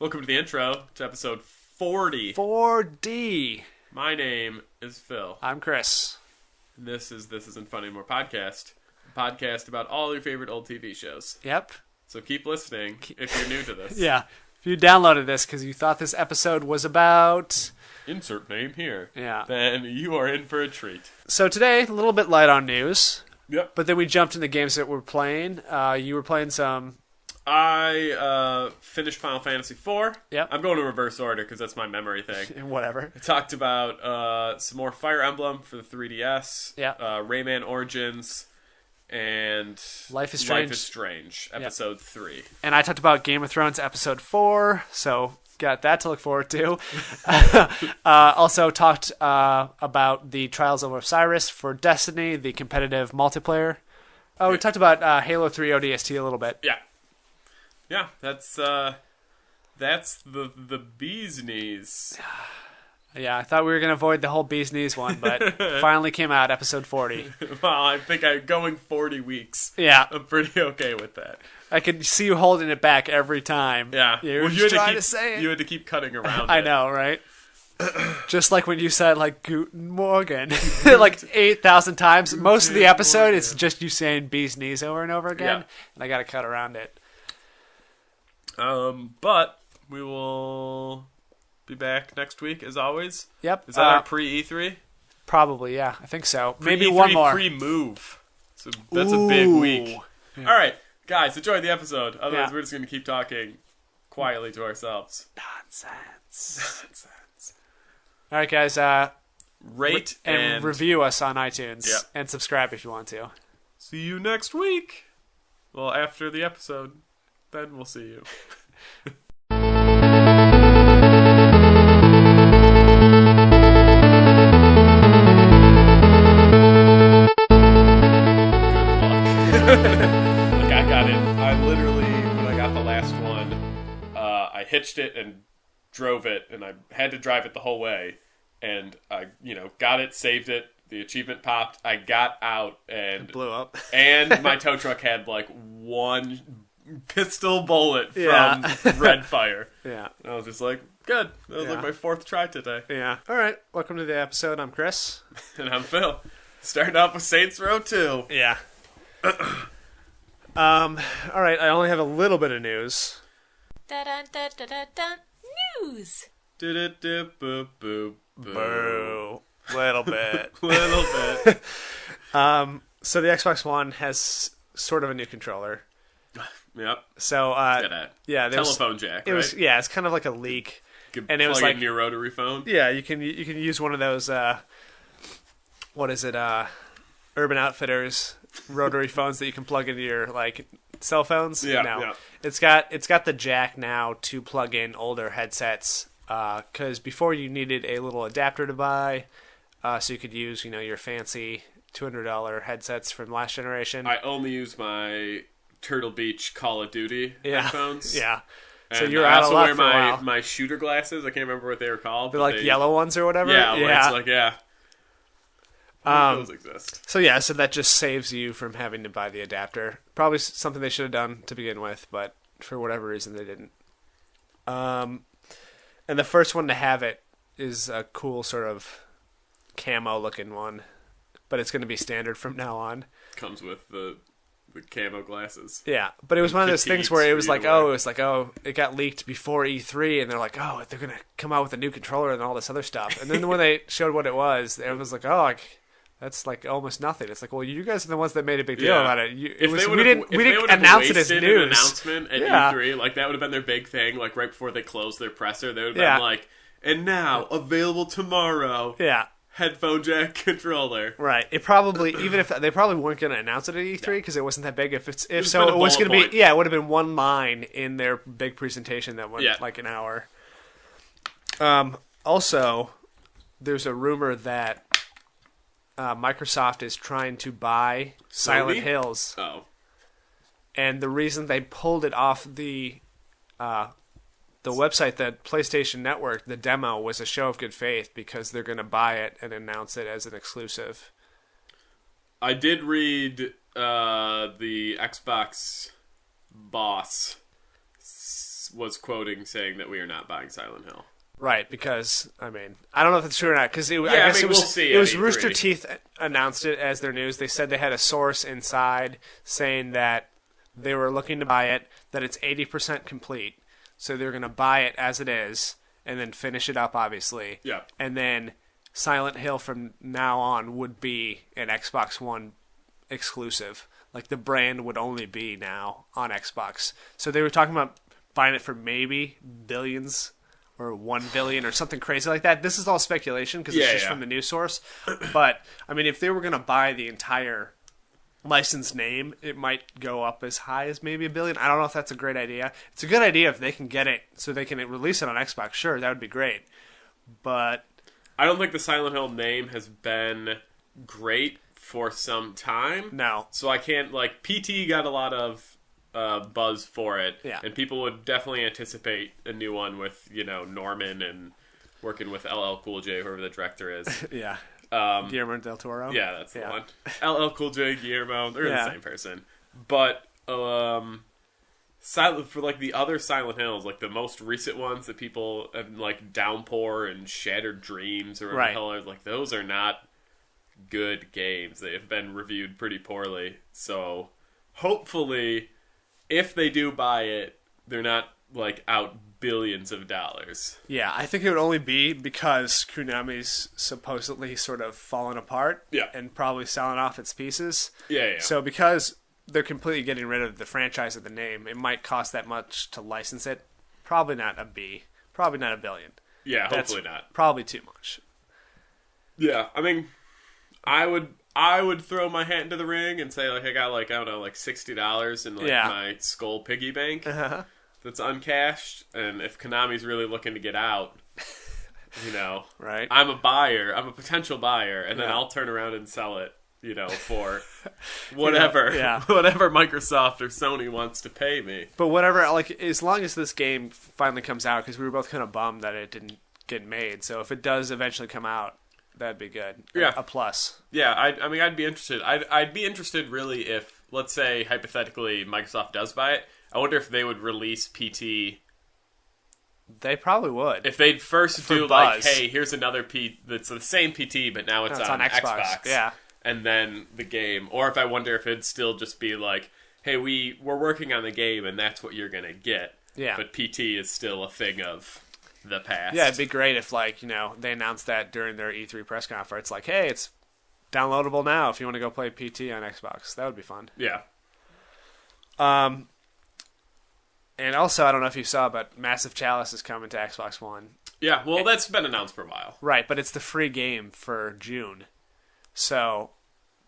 Welcome to the intro to episode 40. 4D. My name is Phil. I'm Chris. And this Isn't Fun Anymore podcast. A podcast about all your favorite old TV shows. Yep. So keep listening if you're new to this. Yeah. If you downloaded this because you thought this episode was about... Insert name here. Yeah. Then you are in for a treat. So today, a little bit light on news. Yep. But then we jumped into games that we're playing. You were playing some... I finished Final Fantasy IV. Yep. I'm going in reverse order because that's my memory thing. Whatever. I talked about some more Fire Emblem for the 3DS. Yeah. Rayman Origins. And Life is Strange, episode 3. And I talked about Game of Thrones episode 4, so got that to look forward to. Also talked about the Trials of Osiris for Destiny, the competitive multiplayer. We talked about Halo 3 ODST a little bit. Yeah. Yeah, that's the bee's knees. Yeah, I thought we were going to avoid the whole bee's knees one, but finally came out, episode 40. Well, I think I'm going 40 weeks. Yeah. I'm pretty okay with that. I could see you holding it back every time. Yeah. You were just trying to say it. You had to keep cutting around I it. know, right? Just like when you said, like, Guten Morgen, like 8,000 times. Most of the episode, it's just you saying bee's knees over and over again, and I got to cut around it. But we will be back next week, as always. Yep. Is that our pre-E3? Probably, yeah. I think so. Maybe Pre-E3 one more. Pre-move. So that's a big week. Yeah. All right, guys, enjoy the episode. Otherwise, we're just going to keep talking quietly to ourselves. Nonsense. All right, guys. Rate and review us on iTunes. Yep. And subscribe if you want to. See you next week. Well, after the episode, then we'll see you. Like I got it. I literally, when I got the last one, I hitched it and drove it, and I had to drive it the whole way. And I, got it, saved it. The achievement popped. I got out and It blew up. And my tow truck had like one pistol bullet from red fire. Yeah. And I was just like, good. That was like my fourth try today. Yeah. All right. Welcome to the episode. I'm Chris. And I'm Phil. Starting off with Saints Row 2. Yeah. All right. I only have a little bit of news. Dun-dun-dun-dun-dun-dun. News. Do-do-do-boo-boo. Boo. Little bit. Little bit. So the Xbox One has sort of a new controller. Yep. So Telephone jack. It was it's kind of like a leak, and it was plug like in your rotary phone. Yeah, you can use one of those. What is it? Urban Outfitters rotary phones that you can plug into your like cell phones. Yeah. No. Yeah. It's got the jack now to plug in older headsets. Because before you needed a little adapter to buy, so you could use your fancy $200 headsets from last generation. I only use my Turtle Beach Call of Duty headphones. Yeah. And So you're I out also of luck wear for a while. my shooter glasses. I can't remember what they were called. They're like yellow ones or whatever. Yeah, where it's like those exist. So that just saves you from having to buy the adapter. Probably something they should have done to begin with, but for whatever reason they didn't. And the first one to have it is a cool sort of camo-looking one, but it's going to be standard from now on. Comes with the camo glasses. Yeah, but it was one of those things where it was like, it got leaked before E3, and they're like, oh, they're going to come out with a new controller and all this other stuff. And then when they showed what it was like, oh, that's like almost nothing. It's like, well, you guys are the ones that made a big deal about it. We didn't announce it as news. An announcement at E3, like that would have been their big thing. Like right before they closed their presser, they would have been like, and now available tomorrow. Yeah. Headphone jack controller. Right. It probably, even if they probably weren't going to announce it at E3 because it wasn't that big. If so, it was going to be, it would have been one line in their big presentation that went like an hour. Also, there's a rumor that Microsoft is trying to buy Silent Hills. Oh. And the reason they pulled it off the website, the PlayStation Network, the demo, was a show of good faith because they're going to buy it and announce it as an exclusive. I did read the Xbox boss was quoting saying that we are not buying Silent Hill. Right, because, I mean, I don't know if it's true or not, because we'll see. It was Rooster Teeth announced it as their news. They said they had a source inside saying that they were looking to buy it, that it's 80% complete, so they're going to buy it as it is, and then finish it up, obviously. Yeah. And then Silent Hill from now on would be an Xbox One exclusive. Like, the brand would only be now on Xbox. So they were talking about buying it for maybe billions or 1 billion or something crazy like that. This is all speculation because it's just from the news source. But, I mean, if they were going to buy the entire licensed name, it might go up as high as maybe $1 billion. I don't know if that's a great idea. It's a good idea if they can get it so they can release it on Xbox. Sure, that would be great. But I don't think the Silent Hill name has been great for some time. No. So I can't, like, PT got a lot of buzz for it. Yeah. And people would definitely anticipate a new one with, Norman and working with LL Cool J, whoever the director is. Yeah. Guillermo del Toro. Yeah, that's the one. LL Cool J, Guillermo, they're the same person. But Silent, for like the other Silent Hills, like the most recent ones that people have, like Downpour and Shattered Dreams or whatever the hell, like those are not good games. They have been reviewed pretty poorly. So hopefully, if they do buy it, they're not like out billions of dollars. Yeah, I think it would only be because Konami's supposedly sort of fallen apart. Yeah. And probably selling off its pieces. Yeah. So because they're completely getting rid of the franchise of the name, it might cost that much to license it. Probably not a B. Probably not $1 billion. Yeah, hopefully not. Probably too much. Yeah, I mean, I would throw my hat into the ring and say, like, I got, like, I don't know, like $60 in, like, my Skull piggy bank that's uncashed. And if Konami's really looking to get out, right? I'm a buyer. I'm a potential buyer. And then I'll turn around and sell it, for whatever. Whatever Microsoft or Sony wants to pay me. But whatever, like, as long as this game finally comes out, because we were both kind of bummed that it didn't get made. So if it does eventually come out, that'd be good. Yeah. A plus. Yeah, I mean, I'd be interested. I'd be interested, really, if, let's say, hypothetically, Microsoft does buy it. I wonder if they would release PT. They probably would. If they'd first do, Buzz. like, hey, here's another PT that's the same PT, but now it's on Xbox. Yeah. And then the game. Or if I wonder if it'd still just be like, hey, we're working on the game, and that's what you're going to get. Yeah. But PT is still a thing of the past. Yeah, it'd be great if, like, they announced that during their E3 press conference. Like, hey, it's downloadable now if you want to go play PT on Xbox. That would be fun. Yeah. And also, I don't know if you saw, but Massive Chalice is coming to Xbox One. Yeah, well, that's been announced for a while. Right, but it's the free game for June. So,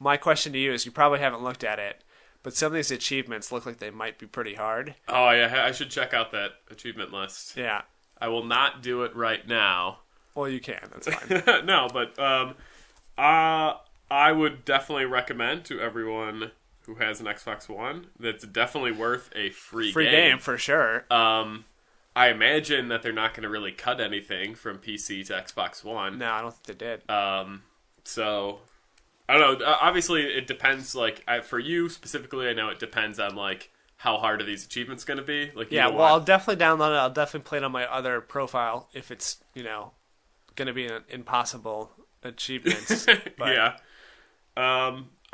my question to you is, you probably haven't looked at it, but some of these achievements look like they might be pretty hard. Oh, yeah, I should check out that achievement list. Yeah. I will not do it right now. Well, you can. That's fine. No, but I would definitely recommend to everyone who has an Xbox One that's definitely worth a free game for sure. I imagine that they're not going to really cut anything from PC to Xbox One. No, I don't think they did. So I don't know. Obviously, it depends. Like for you specifically, I know it depends on like how hard are these achievements going to be. Like I'll definitely download it. I'll definitely play it on my other profile if it's going to be an impossible achievement. Yeah.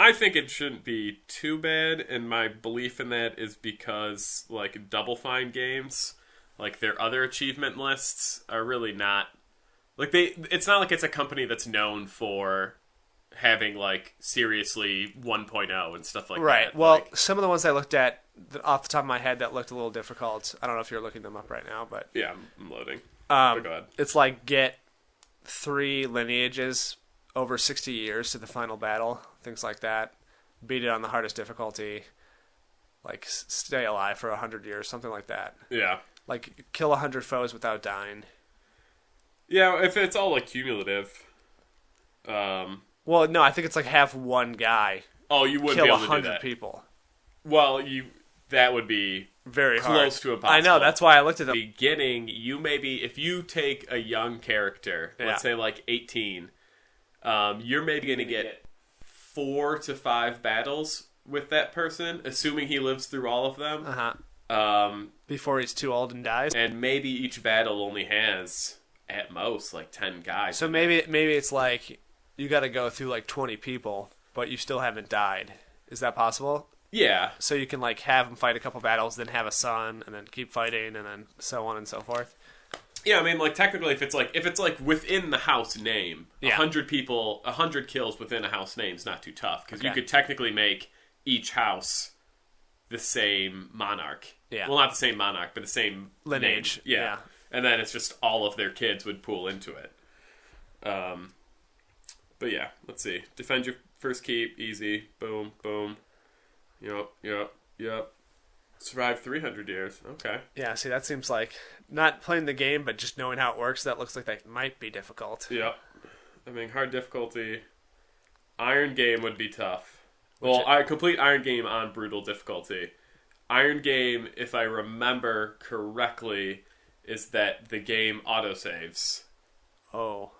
I think it shouldn't be too bad, and my belief in that is because like Double Fine games, like their other achievement lists are really not like it's not like it's a company that's known for having like seriously 1.0 and stuff like that. Right. Well, some of the ones I looked at off the top of my head that looked a little difficult. I don't know if you're looking them up right now, but yeah, I'm loading. Go ahead. It's like get 3 lineages over 60 years to the final battle, things like that. Beat it on the hardest difficulty. Like stay alive for 100 years, something like that. Yeah. Like kill 100 foes without dying. Yeah, if it's all like cumulative. Well, no, I think it's like have one guy. Oh, you wouldn't kill be able to do 100 that. people. Well, that would be very close to impossible. I know, that's why I looked at them. Beginning, you maybe if you take a young character, let's say like 18, you're maybe going to get 4 to 5 battles with that person, assuming he lives through all of them. Before he's too old and dies. And maybe each battle only has, at most, like 10 guys. So maybe it's like you got to go through like 20 people, but you still haven't died. Is that possible? Yeah. So you can like have him fight a couple battles, then have a son, and then keep fighting, and then so on and so forth. Yeah, I mean, like technically, if it's like within the house name, 100 people, 100 kills within a house name is not too tough because you could technically make each house the same monarch. Yeah. Well, not the same monarch, but the same lineage. Name. Yeah. And then it's just all of their kids would pool into it. But yeah, let's see. Defend your first keep, easy. Boom, boom. Yep. Survive 300 years. Okay. Yeah, see, that seems like not playing the game, but just knowing how it works, that looks like that might be difficult. Yep. I mean, hard difficulty. Iron Game would be tough. Well, I complete Iron Game on brutal difficulty. Iron Game, if I remember correctly, is that the game autosaves. Oh.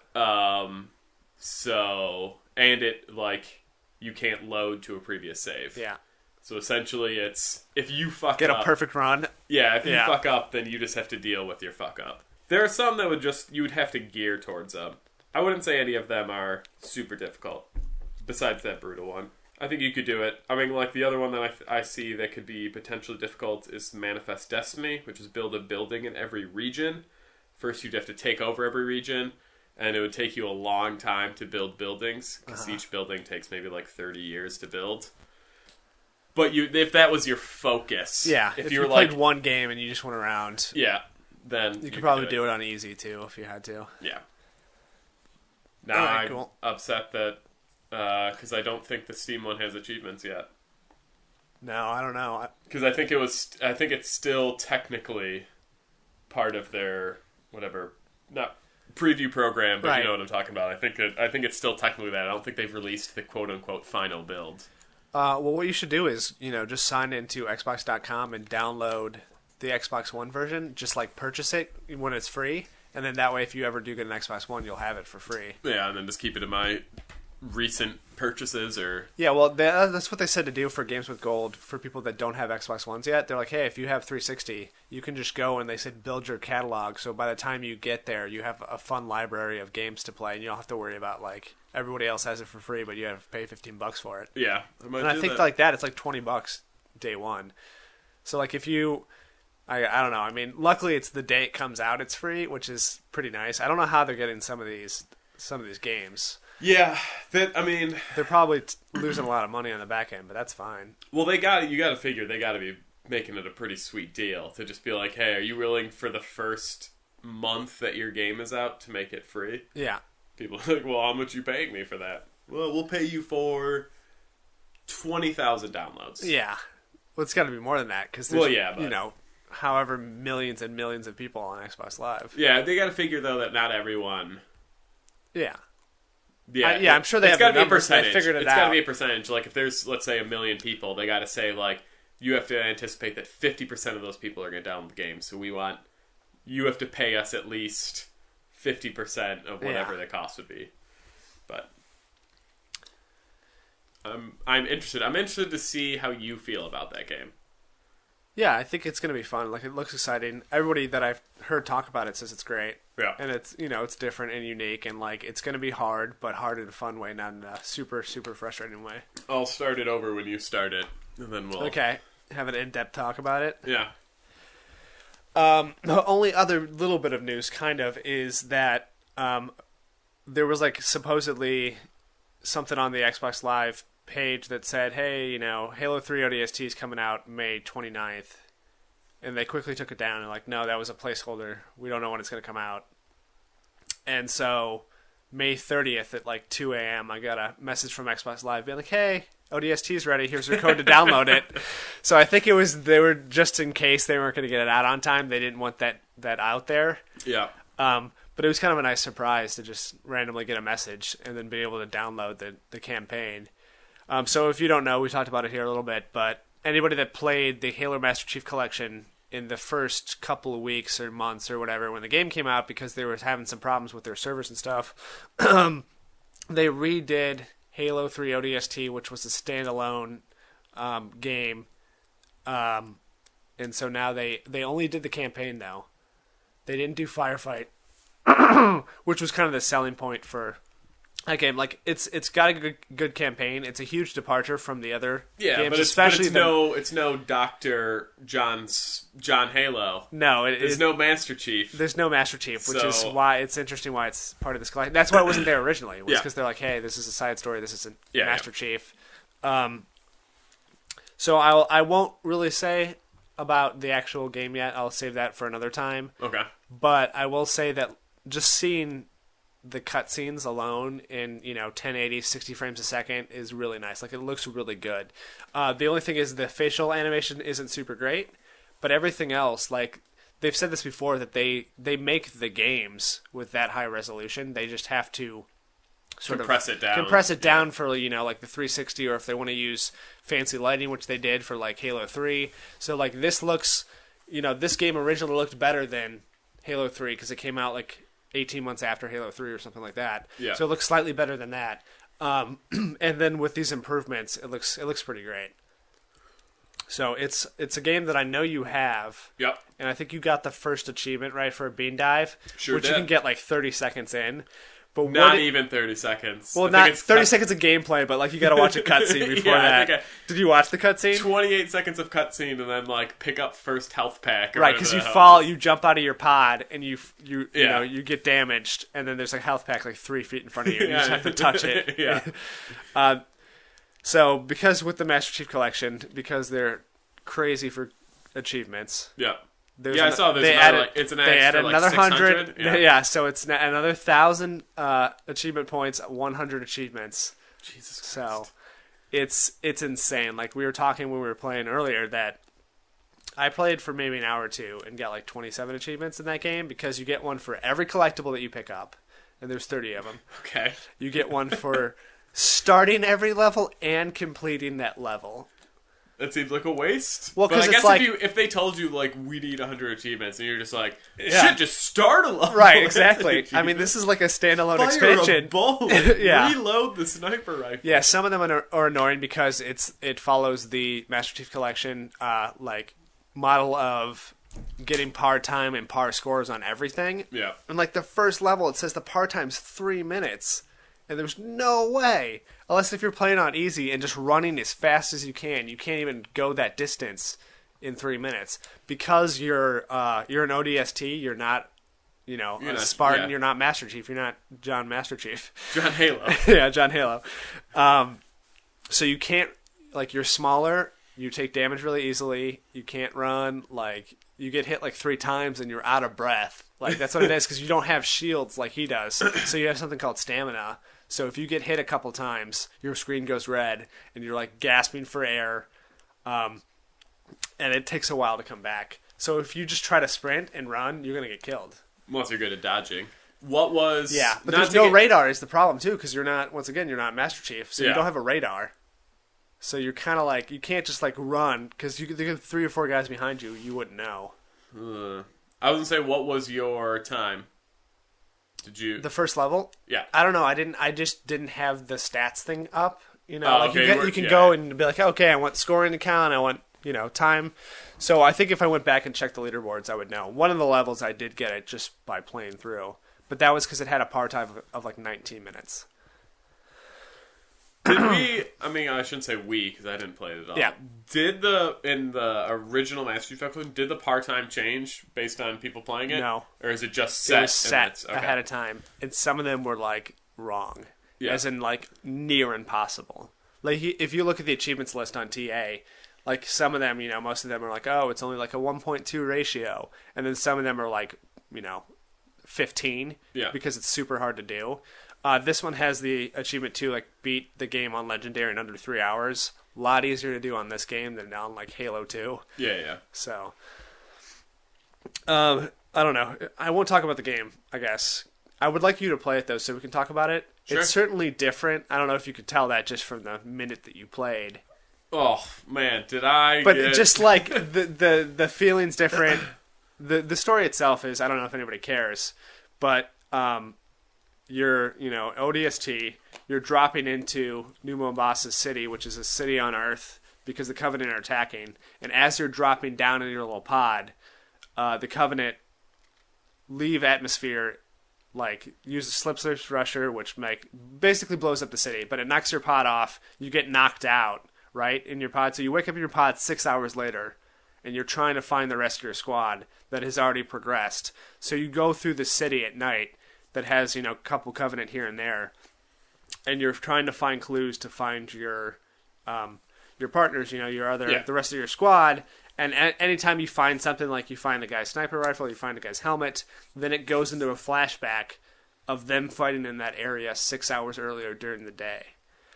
So, and it, like, you can't load to a previous save. Yeah. So essentially it's, if you fuck up... Get a perfect run. Yeah, if you fuck up, then you just have to deal with your fuck up. There are some that you would have to gear towards them. I wouldn't say any of them are super difficult, besides that brutal one. I think you could do it. I mean, like, the other one that I see that could be potentially difficult is Manifest Destiny, which is build a building in every region. First, you'd have to take over every region, and it would take you a long time to build buildings, because each building takes maybe, like, 30 years to build. But if that was your focus... Yeah, if you played one game and you just went around... Yeah, then... You could probably do it on easy, too, if you had to. Yeah. Now, I'm upset that... because I don't think the Steam one has achievements yet. No, I don't know. Because I think it's still technically part of their whatever, not preview program, but you know what I'm talking about. I think it's still technically that. I don't think they've released the quote unquote final build. Well, what you should do is just sign into Xbox.com and download the Xbox One version. Just like purchase it when it's free, and then that way, if you ever do get an Xbox One, you'll have it for free. Yeah, and then just keep it in my recent purchases or well that's what they said to do for games with gold for people that don't have Xbox Ones yet. They're like, hey, if you have 360 you can just go, and they said build your catalog, so by the time you get there you have a fun library of games to play and you don't have to worry about like everybody else has it for free but you have to pay $15 for it. Yeah, I think like that it's like $20 day one. So like if you I don't know, I mean luckily it's the day it comes out it's free, which is pretty nice. I don't know how they're getting some of these games. Yeah, they're probably losing a lot of money on the back end, but that's fine. Well, you got to figure they got to be making it a pretty sweet deal to just be like, hey, are you willing for the first month that your game is out to make it free? Yeah. People are like, well, how much are you paying me for that? Well, we'll pay you for 20,000 downloads. Yeah. Well, it's got to be more than that because there's, however millions and millions of people on Xbox Live. Yeah, they got to figure though that not everyone. Yeah. Yeah, I'm sure they have the numbers. They figured it out. It's got to be a percentage. Like if there's, let's say, 1 million people, they got to say like you have to anticipate that 50% of those people are going to download the game. So you have to pay us at least 50% of whatever the cost would be. But I'm interested. I'm interested to see how you feel about that game. Yeah, I think it's going to be fun. Like, it looks exciting. Everybody that I've heard talk about it says it's great. Yeah. And it's, it's different and unique, and like it's going to be hard, but hard in a fun way, not in a super, super frustrating way. I'll start it over when you start it, and then we'll... Okay. Have an in-depth talk about it. Yeah. The only other little bit of news, kind of, is that there was, like, supposedly something on the Xbox Live page that said, hey, Halo 3 ODST is coming out May 29th. And they quickly took it down and like, no, that was a placeholder. We don't know when it's going to come out. And so May 30th at like 2 a.m., I got a message from Xbox Live being like, hey, ODST is ready. Here's your code to download it. So I think they were just in case they weren't going to get it out on time. They didn't want that out there. Yeah. But it was kind of a nice surprise to just randomly get a message and then be able to download the campaign. So if you don't know, we talked about it here a little bit, but anybody that played the Halo Master Chief Collection in the first couple of weeks or months or whatever when the game came out, because they were having some problems with their servers and stuff, they redid Halo 3 ODST, which was a standalone game, and so now they only did the campaign though. They didn't do Firefight, which was kind of the selling point for that game. Like it's got a good campaign. It's a huge departure from the other games, but it's no Dr. John Halo. No, there's no Master Chief. There's no Master Chief, which is why it's interesting why it's part of this collection. That's why it wasn't there originally. It was because they're like, hey, this is a side story. This isn't Master Chief. So I won't really say about the actual game yet. I'll save that for another time. Okay. But I will say that just seeing the cutscenes alone in 1080 60 frames a second is really nice. Like, it looks really good. The only thing is the facial animation isn't super great, but everything else, like, they've said this before, that they make the games with that high resolution. They just have to compress it down for like the 360, or if they want to use fancy lighting, which they did for like Halo 3. So like this looks, this game originally looked better than Halo 3 because it came out like 18 months after Halo 3 or something like that. Yeah. So it looks slightly better than that. And then with these improvements, it looks pretty great. So it's a game that I know you have. Yep. And I think you got the first achievement right for a bean dive, which you can get like 30 seconds in. But not even 30 seconds. Well, not 30 seconds of gameplay, but like you got to watch a cutscene before that. Did you watch the cutscene? 28 seconds of cutscene, and then like pick up first health pack. Right, because you jump out of your pod, and you get damaged, and then there's a health pack like 3 feet in front of you, and you just have to touch it. Yeah. So because with the Master Chief Collection, because they're crazy for achievements. Yeah. I saw this. They added another 100. Yeah, so it's another 1,000 achievement points, 100 achievements. Jesus Christ. So it's insane. Like we were talking when we were playing earlier, that I played for maybe an hour or two and got like 27 achievements in that game, because you get one for every collectible that you pick up, and there's 30 of them. Okay. You get one for starting every level and completing that level. That seems like a waste. Well, but I guess like, if they told you like we need 100 achievements, and you're just like, shit, just start a level. Right, exactly. I mean, this is like a standalone expansion. A bullet. Yeah. Reload the sniper rifle. Yeah, some of them are annoying because it follows the Master Chief Collection like model of getting par time and par scores on everything. Yeah. And like the first level, it says the par time's 3 minutes. And there's no way, unless if you're playing on easy and just running as fast as you can't even go that distance in 3 minutes, because you're an ODST. You're not, a Spartan. Yeah. You're not Master Chief. You're not John Master Chief. John Halo. Yeah, John Halo. So you can't, like, you're smaller. You take damage really easily. You can't run. Like, you get hit like 3 times and you're out of breath. Like, that's what it is, because you don't have shields like he does. So you have something called stamina. So if you get hit a couple times, your screen goes red, and you're like gasping for air, and it takes a while to come back. So if you just try to sprint and run, you're gonna get killed. Once you're good at dodging. But there's no radar is the problem too, because you're not Master Chief, so you don't have a radar. So you're kind of like, you can't just like run, because there are 3 or 4 guys behind you. You wouldn't know. I was gonna say, what was your time? Did you the first level? Yeah, I don't know. I just didn't have the stats thing up. You can go and be like, okay, I want scoring to count. I want time. So I think if I went back and checked the leaderboards, I would know. One of the levels I did get it just by playing through, but that was because it had a par time of like 19 minutes. Did we? I mean, I shouldn't say we, because I didn't play it at all. Yeah. In the original Master Chief Collection, did the par time change based on people playing it? No. Or is it just set? It was set ahead of time, and some of them were like wrong, as in like near impossible. Like if you look at the achievements list on TA, like some of them, most of them are like, oh, it's only like a 1.2 ratio, and then some of them are like, 15, because it's super hard to do. This one has the achievement to like beat the game on Legendary in under 3 hours. A lot easier to do on this game than on like Halo 2. Yeah. So, I don't know. I won't talk about the game, I guess. I would like you to play it though, so we can talk about it. Sure. It's certainly different. I don't know if you could tell that just from the minute that you played. Oh man, did I? But just like the feeling's different. The story itself is, I don't know if anybody cares, but you're, ODST, you're dropping into New Mombasa City, which is a city on Earth because the Covenant are attacking. And as you're dropping down in your little pod, the Covenant leave atmosphere, like use a slip search rusher, which basically blows up the city, but it knocks your pod off. You get knocked out, right, in your pod. So you wake up in your pod 6 hours later, and you're trying to find the rest of your squad that has already progressed. So you go through the city at night that has, a couple Covenant here and there, and you're trying to find clues to find your partners, the rest of your squad. And anytime you find something, like you find the guy's sniper rifle, you find the guy's helmet, then it goes into a flashback of them fighting in that area 6 hours earlier during the day.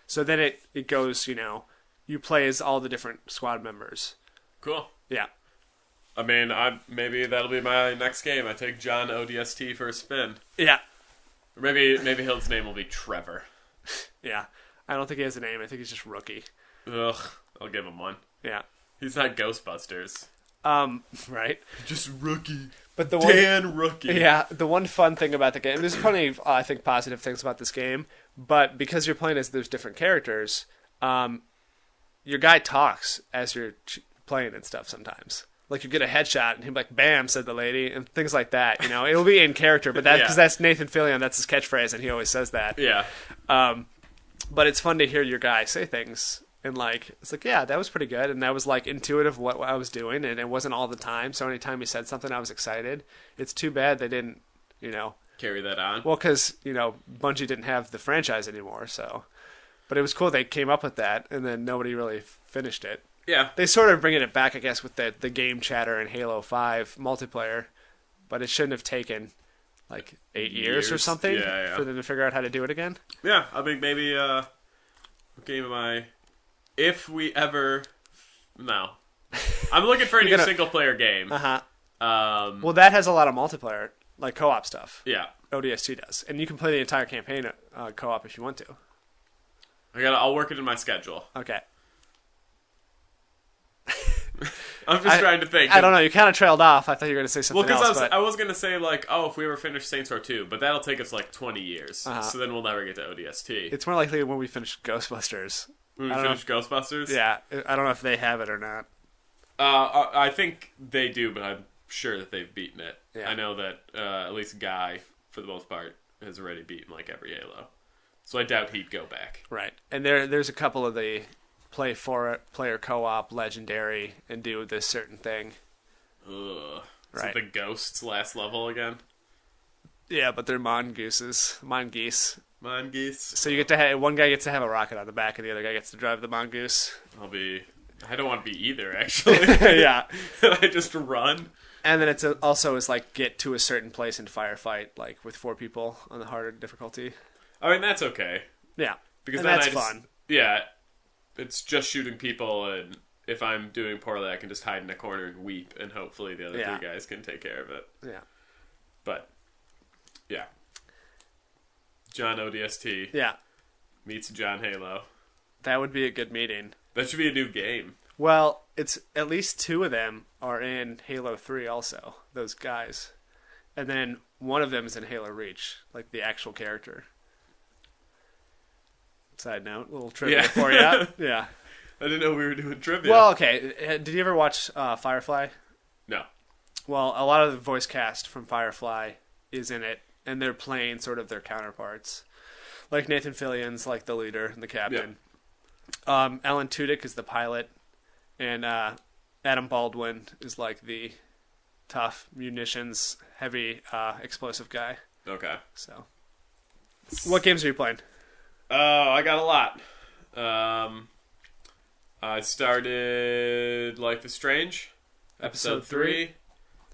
So then it goes, you play as all the different squad members. Cool. Yeah. I mean, maybe that'll be my next game. I take John ODST for a spin. Yeah. Or maybe his name will be Trevor. Yeah. I don't think he has a name. I think he's just Rookie. Ugh. I'll give him one. Yeah. He's not Ghostbusters. Right. Just Rookie. But the Rookie. Yeah, the one fun thing about the game, there's plenty of, I think, positive things about this game, but because you're playing as those different characters, your guy talks as you're playing and stuff sometimes. Like, you get a headshot, and he'll be like, "Bam," said the lady, and things like that. It'll be in character, but because that's Nathan Fillion, that's his catchphrase, and he always says that. Yeah. But it's fun to hear your guy say things. And, it's like, yeah, that was pretty good. And that was, intuitive what I was doing. And it wasn't all the time. So anytime he said something, I was excited. It's too bad they didn't, carry that on. Well, because, Bungie didn't have the franchise anymore. So, but it was cool they came up with that. And then nobody really finished it. Yeah. They sort of bringing it back, I guess, with the game chatter in Halo 5 multiplayer. But it shouldn't have taken, 8 years or something for them to figure out how to do it again. Yeah. I mean, maybe, what game am I... If we ever... No. I'm looking for a new single-player game. Uh-huh. Well, that has a lot of multiplayer, co-op stuff. Yeah. ODST does. And you can play the entire campaign co-op if you want to. I'll work it in my schedule. Okay. I'm just trying to think. I don't know. You kind of trailed off. I thought you were going to say something else. Well, because I was going to say, if we ever finish Saints Row 2, but that'll take us, 20 years. Uh-huh. So then we'll never get to ODST. It's more likely when we finish Ghostbusters. When we finish Ghostbusters? Yeah. I don't know if they have it or not. I think they do, but I'm sure that they've beaten it. Yeah. I know that at least Guy, for the most part, has already beaten, every Halo. So I doubt he'd go back. Right. And there's a couple of the player co-op legendary and do this certain thing. Ugh. Right. Is it the Ghosts last level again? Yeah, but they're mongooses. Mongeese. Mongoose. So you get to have one guy gets to have a rocket on the back, and the other guy gets to drive the mongoose. I don't want to be either, actually. Yeah. I just run. And then it's also get to a certain place and firefight, with 4 people on the harder difficulty. I mean, that's okay. Yeah. Because and then that's fun. Yeah. It's just shooting people, and if I'm doing poorly, I can just hide in a corner and weep, and hopefully the other 3 guys can take care of it. Yeah. But, yeah. John ODST. Yeah. Meets John Halo. That would be a good meeting. That should be a new game. Well, it's at least 2 of them are in Halo 3 also, those guys. And then one of them is in Halo Reach, the actual character. Side note, little trivia for you. Yeah. I didn't know we were doing trivia. Well, okay. Did you ever watch Firefly? No. Well, a lot of the voice cast from Firefly is in it, and they're playing sort of their counterparts. Nathan Fillion's the leader and the captain. Yep. Alan Tudyk is the pilot, and Adam Baldwin is the tough munitions, heavy, explosive guy. Okay. So, what games are you playing? I got a lot. I started Life is Strange, episode 3.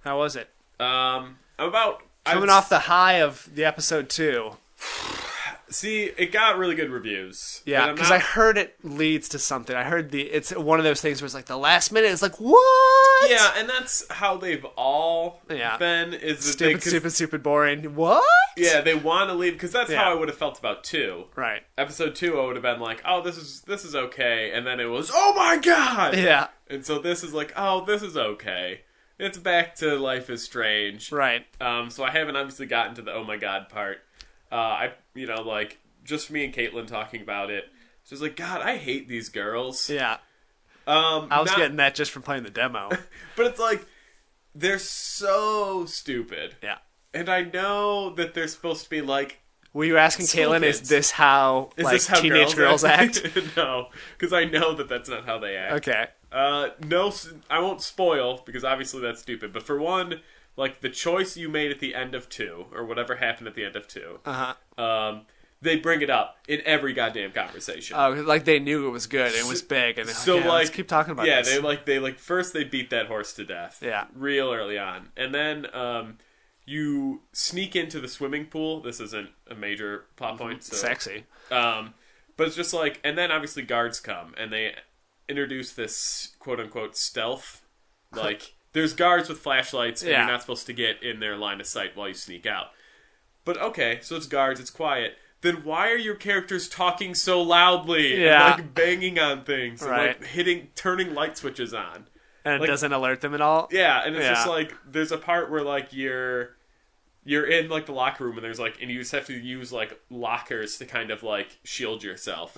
How was it? I'm about... Coming off the high of the episode 2. See, it got really good reviews. Yeah, because I heard it leads to something. I heard it's one of those things where it's the last minute, it's what? Yeah, and that's how they've all been. Is stupid, boring. What? Yeah, they want to leave, because that's how I would have felt about 2. Right. Episode 2, I would have been oh, this is okay, and then it was, oh my god! Yeah. And so this is oh, this is okay. It's back to Life is Strange. Right. So I haven't obviously gotten to the oh my god part. Just me and Caitlin talking about it. She's God, I hate these girls. Yeah. I was getting that just from playing the demo. But it's like, they're so stupid. Yeah. And I know that they're supposed to be like... Were you asking Caitlin, is this how teenage girls act? No, because I know that that's not how they act. Okay. No, I won't spoil, because obviously that's stupid. But for one, like, the choice you made at the end of 2, or whatever happened at the end of 2, they bring it up in every goddamn conversation. Oh, like they knew it was good, it was big, and so let's keep talking about this. Yeah, first they beat that horse to death. Yeah. Real early on. And then, you sneak into the swimming pool. This isn't a major plot point. So, sexy. But it's just like, and then obviously guards come, and they introduce this quote-unquote stealth. Like, there's guards with flashlights, and you're not supposed to get in their line of sight while you sneak out. But okay, so it's guards, it's quiet. Then why are your characters talking so loudly? Yeah. And, like, banging on things. And, right. like, turning light switches on. And like, it doesn't alert them at all? Yeah, and it's just like, there's a part where, like, you're in, like, the locker room, and there's, like, and you just have to use, like, lockers to kind of, like, shield yourself.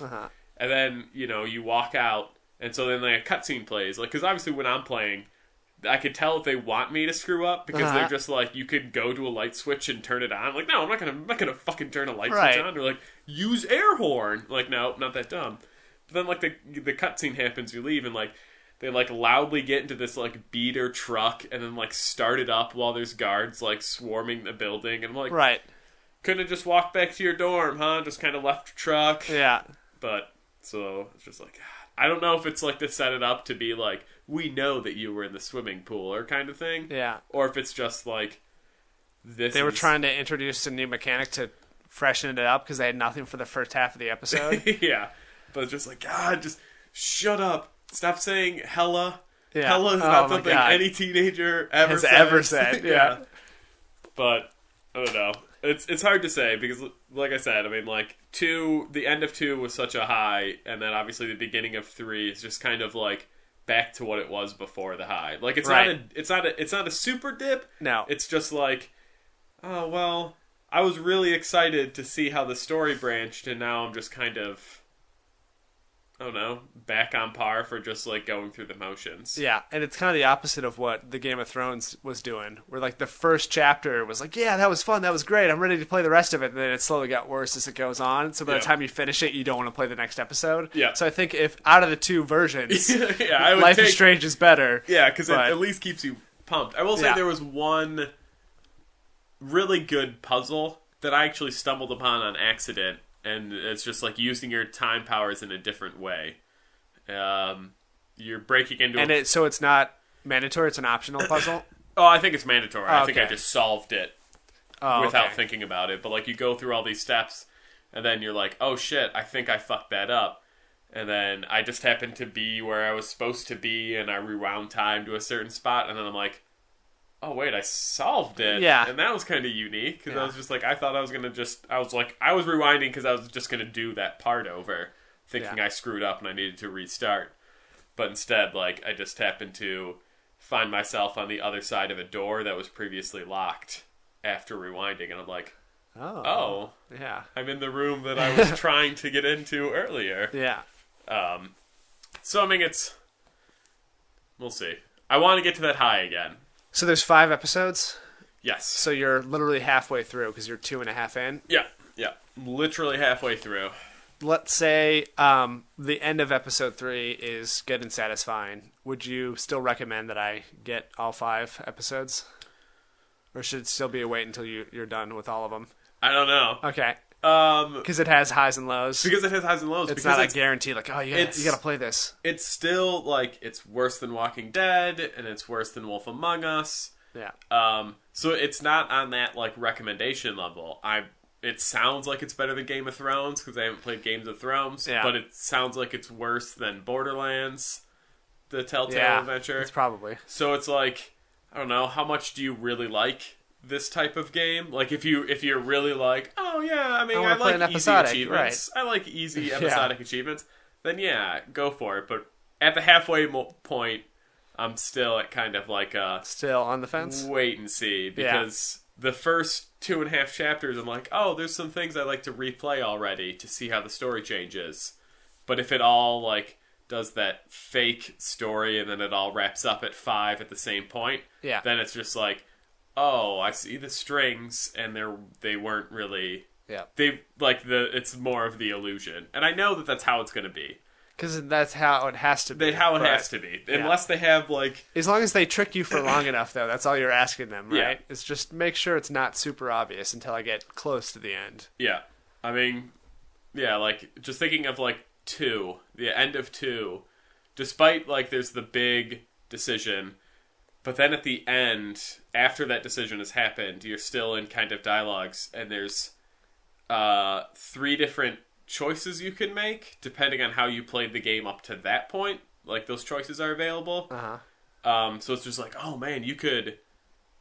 And then, you know, you walk out, and so then, like, a cutscene plays. Like, because obviously when I'm playing, I could tell if they want me to screw up, because they're just like, you could go to a light switch and turn it on. I'm like, no, I'm not gonna fucking turn a light switch on. They're like, use air horn. Like, no, not that dumb. But then, like, the cutscene happens, you leave, and, like, they, like, loudly get into this, like, beater truck and then, like, start it up while there's guards, like, swarming the building. And I'm like, right. Couldn't have just walked back to your dorm, huh? Just kind of left your truck. Yeah. But, so, it's just like, I don't know if it's, like, to set it up to be, like, we know that you were in the swimming pool or kind of thing. Yeah. Or if it's just, like, They were trying to introduce a new mechanic to freshen it up because they had nothing for the first half of the episode. Yeah. But it's just like, God, just shut up. Stop saying hella. Yeah. Hella is not something any teenager has ever said. Yeah. But, I don't know. It's hard to say because, like I said, I mean, like, 2, the end of 2 was such a high, and then obviously the beginning of 3 is just kind of like back to what it was before the high. Like, it's not a super dip. No. It's just like, oh, well, I was really excited to see how the story branched, and now I'm just kind of, I don't know, back on par for just, like, going through the motions. Yeah, and it's kind of the opposite of what the Game of Thrones was doing, where, like, the first chapter was like, yeah, that was fun, that was great, I'm ready to play the rest of it, and then it slowly got worse as it goes on, so by the time you finish it, you don't want to play the next episode. Yeah. So I think if, out of the 2 versions, I would Life is Strange is better. Yeah, because it at least keeps you pumped. I will say there was one really good puzzle that I actually stumbled upon on accident, and it's just like using your time powers in a different way. You're breaking into so it's not mandatory, it's an optional puzzle? Oh, I think it's mandatory. Oh, I think I just solved it without okay. thinking about it. But, like, you go through all these steps, and then you're like, oh shit, I think I fucked that up. And then I just happened to be where I was supposed to be, and I rewound time to a certain spot, and then I'm like, oh wait, I solved it. Yeah. And that was kind of unique, because I was just like, I thought I was going to I was rewinding because I was just going to do that part over, thinking I screwed up and I needed to restart. But instead, like, I just happened to find myself on the other side of a door that was previously locked after rewinding, and I'm like, oh yeah, I'm in the room that I was trying to get into earlier. Yeah. So, I mean, we'll see. I want to get to that high again. So there's 5 episodes? Yes. So you're literally halfway through because you're 2.5 in? Yeah. Literally halfway through. Let's say the end of episode 3 is good and satisfying. Would you still recommend that I get all 5 episodes? Or should it still be a wait until you're done with all of them? I don't know. Okay. Because it has highs and lows. Because it has highs and lows. It's not a guarantee, like, oh, you gotta play this. It's still, like, it's worse than Walking Dead, and it's worse than Wolf Among Us. Yeah. So it's not on that, like, recommendation level. It sounds like it's better than Game of Thrones, because I haven't played Games of Thrones, but it sounds like it's worse than Borderlands, the Telltale adventure. It's probably. So it's like, I don't know, how much do you really like this type of game? Like, if you're really like, oh yeah, I mean, I like easy achievements. Right. I like easy episodic achievements. Then yeah, go for it. But at the halfway point, I'm still at kind of like a still on the fence. Wait and see, because the first 2.5 chapters, I'm like, oh, there's some things I like to replay already to see how the story changes. But if it all like does that fake story and then it all wraps up at 5 at the same point, then it's just like, oh, I see the strings and they weren't really it's more of the illusion. And I know that that's how it's going to be. Because that's how it has to be. Has to be. Unless they have, like... As long as they trick you for long enough, though, that's all you're asking them, right? Yeah. It's just make sure it's not super obvious until I get close to the end. Yeah. I mean, yeah, like, just thinking of, like, 2, the end of 2, despite, like, there's the big decision, but then at the end, after that decision has happened, you're still in kind of dialogues, and there's 3 different choices you can make depending on how you played the game up to that point. Like, those choices are available. So it's just like, oh man, you could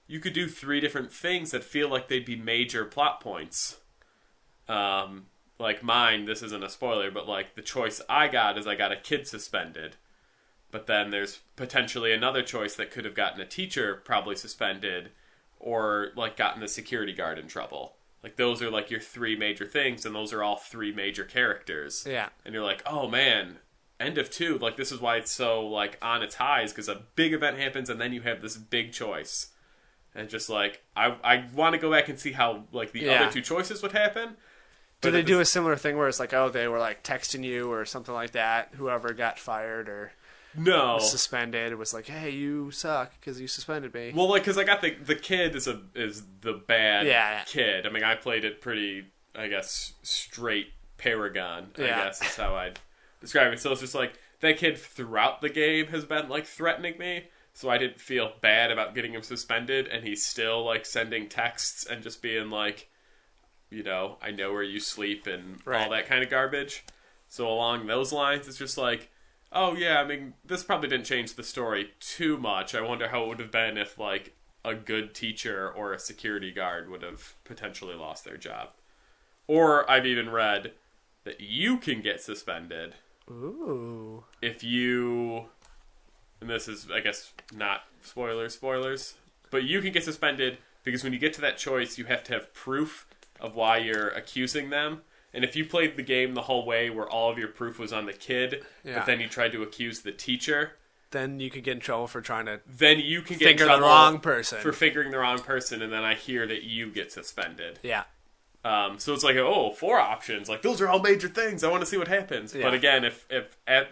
do 3 different things that feel like they'd be major plot points. Like mine, this isn't a spoiler, but like the choice I got is I got a kid suspended, but then there's potentially another choice that could have gotten a teacher probably suspended, or like gotten the security guard in trouble. Like, those are, like, your 3 major things, and those are all 3 major characters. Yeah. And you're like, oh, man, end of 2, like, this is why it's so, like, on its highs, because a big event happens, and then you have this big choice. And just, like, I want to go back and see how, like, the other 2 choices would happen. Do they do a similar thing where it's like, oh, they were, like, texting you or something like that, whoever got fired or... No. Was suspended. It was like, hey, you suck because you suspended me. Well, like, because I got the kid is the bad kid. I mean, I played it pretty, I guess, straight Paragon, I guess is how I'd describe it. So it's just like, that kid throughout the game has been, like, threatening me, so I didn't feel bad about getting him suspended, and he's still, like, sending texts and just being like, you know, I know where you sleep and all that kind of garbage. So along those lines, it's just like, oh, yeah, I mean, this probably didn't change the story too much. I wonder how it would have been if, like, a good teacher or a security guard would have potentially lost their job. Or I've even read that you can get suspended. Ooh. If you... And this is, I guess, not spoilers, but you can get suspended because when you get to that choice, you have to have proof of why you're accusing them. And if you played the game the whole way where all of your proof was on the kid, but then you tried to accuse the teacher... Then you could get in trouble for trying to... Then you can get figure in trouble the wrong person. For figuring the wrong person, and then I hear that you get suspended. Yeah. So it's like, 4 options. Like, those are all major things. I want to see what happens. Yeah. But again,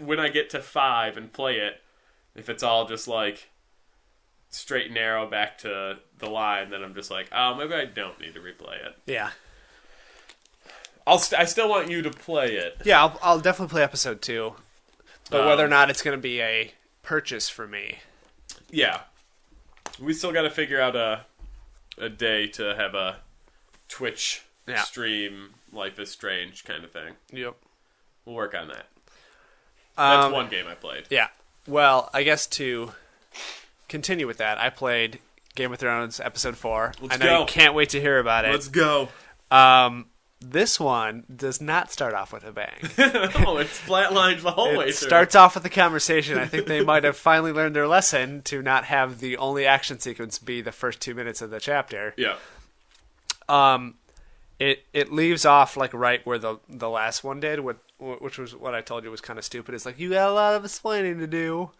when I get to 5 and play it, if it's all just like straight and narrow back to the line, then I'm just like, oh, maybe I don't need to replay it. Yeah. I still want you to play it. Yeah, I'll definitely play episode 2. But whether or not it's going to be a purchase for me. Yeah. We still got to figure out a day to have a Twitch stream, Life is Strange kind of thing. Yep. We'll work on that. That's one game I played. Yeah. Well, I guess to continue with that, I played Game of Thrones Episode 4. Let's I know go. You can't wait to hear about it. Let's go. This one does not start off with a bang. No, it's flatlined the whole way through. It starts off with a conversation. I think they might have finally learned their lesson to not have the only action sequence be the first 2 minutes of the chapter. Yeah. It leaves off like right where the last one did, which was what I told you was kind of stupid. It's like, you got a lot of explaining to do.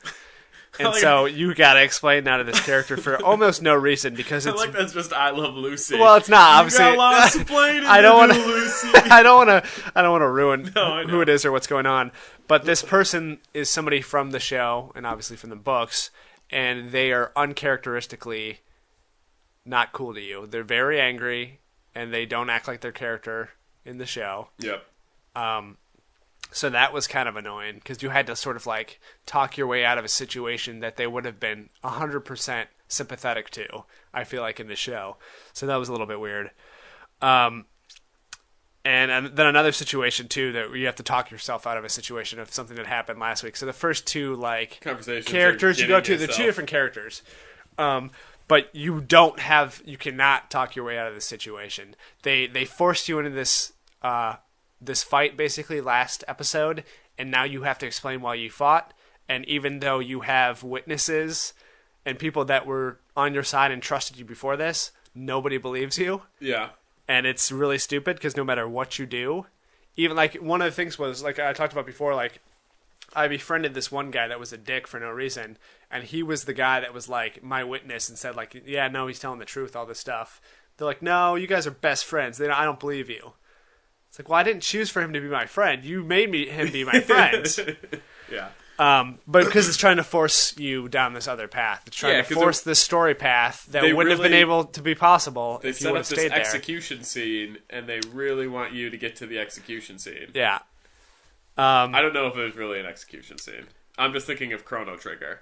And so you gotta explain now to this character for almost no reason because it's... I like that's just I Love Lucy. Well, it's not, obviously. You got a lot of explaining I don't to do, Lucy. I don't want to ruin who it is or what's going on. But this person is somebody from the show and obviously from the books, and they are uncharacteristically not cool to you. They're very angry, and they don't act like their character in the show. Yep. So that was kind of annoying because you had to sort of like talk your way out of a situation that they would have been 100% sympathetic to, I feel like, in the show. So that was a little bit weird. And then another situation, too, that you have to talk yourself out of a situation of something that happened last week. So the first 2 like characters you go to, they're 2 different characters. But you cannot talk your way out of the situation. They forced you into this fight basically last episode, and now you have to explain why you fought. And even though you have witnesses and people that were on your side and trusted you before this, nobody believes you. Yeah. And it's really stupid because no matter what you do, even like one of the things was like I talked about before, like I befriended this one guy that was a dick for no reason, and he was the guy that was like my witness and said like, yeah, no, he's telling the truth, all this stuff. They're like, no, you guys are best friends. I don't believe you. It's like, well, I didn't choose for him to be my friend. You made him be my friend. Yeah. But because it's trying to force you down this other path. It's trying to force this story path that wouldn't have been able to be possible if you would have stayed there. They set up this execution scene, and they really want you to get to the execution scene. Yeah. I don't know if it was really an execution scene. I'm just thinking of Chrono Trigger.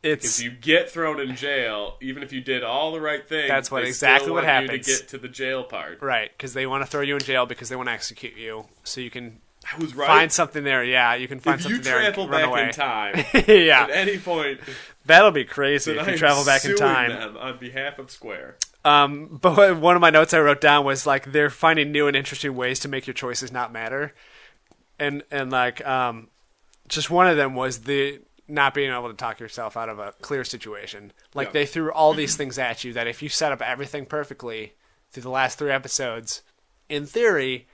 Because you get thrown in jail, even if you did all the right things. That's exactly what happens. You to get to the jail part, right? Because they want to throw you in jail because they want to execute you, so you can right. find something there. Yeah, you can find something there. If you travel back in time, yeah, at any point, that'll be crazy if you travel back in time. Them on behalf of Square. But one of my notes I wrote down was like they're finding new and interesting ways to make your choices not matter, and like just one of them was the not being able to talk yourself out of a clear situation. Like they threw all these things at you that if you set up everything perfectly through the last 3 episodes, in theory,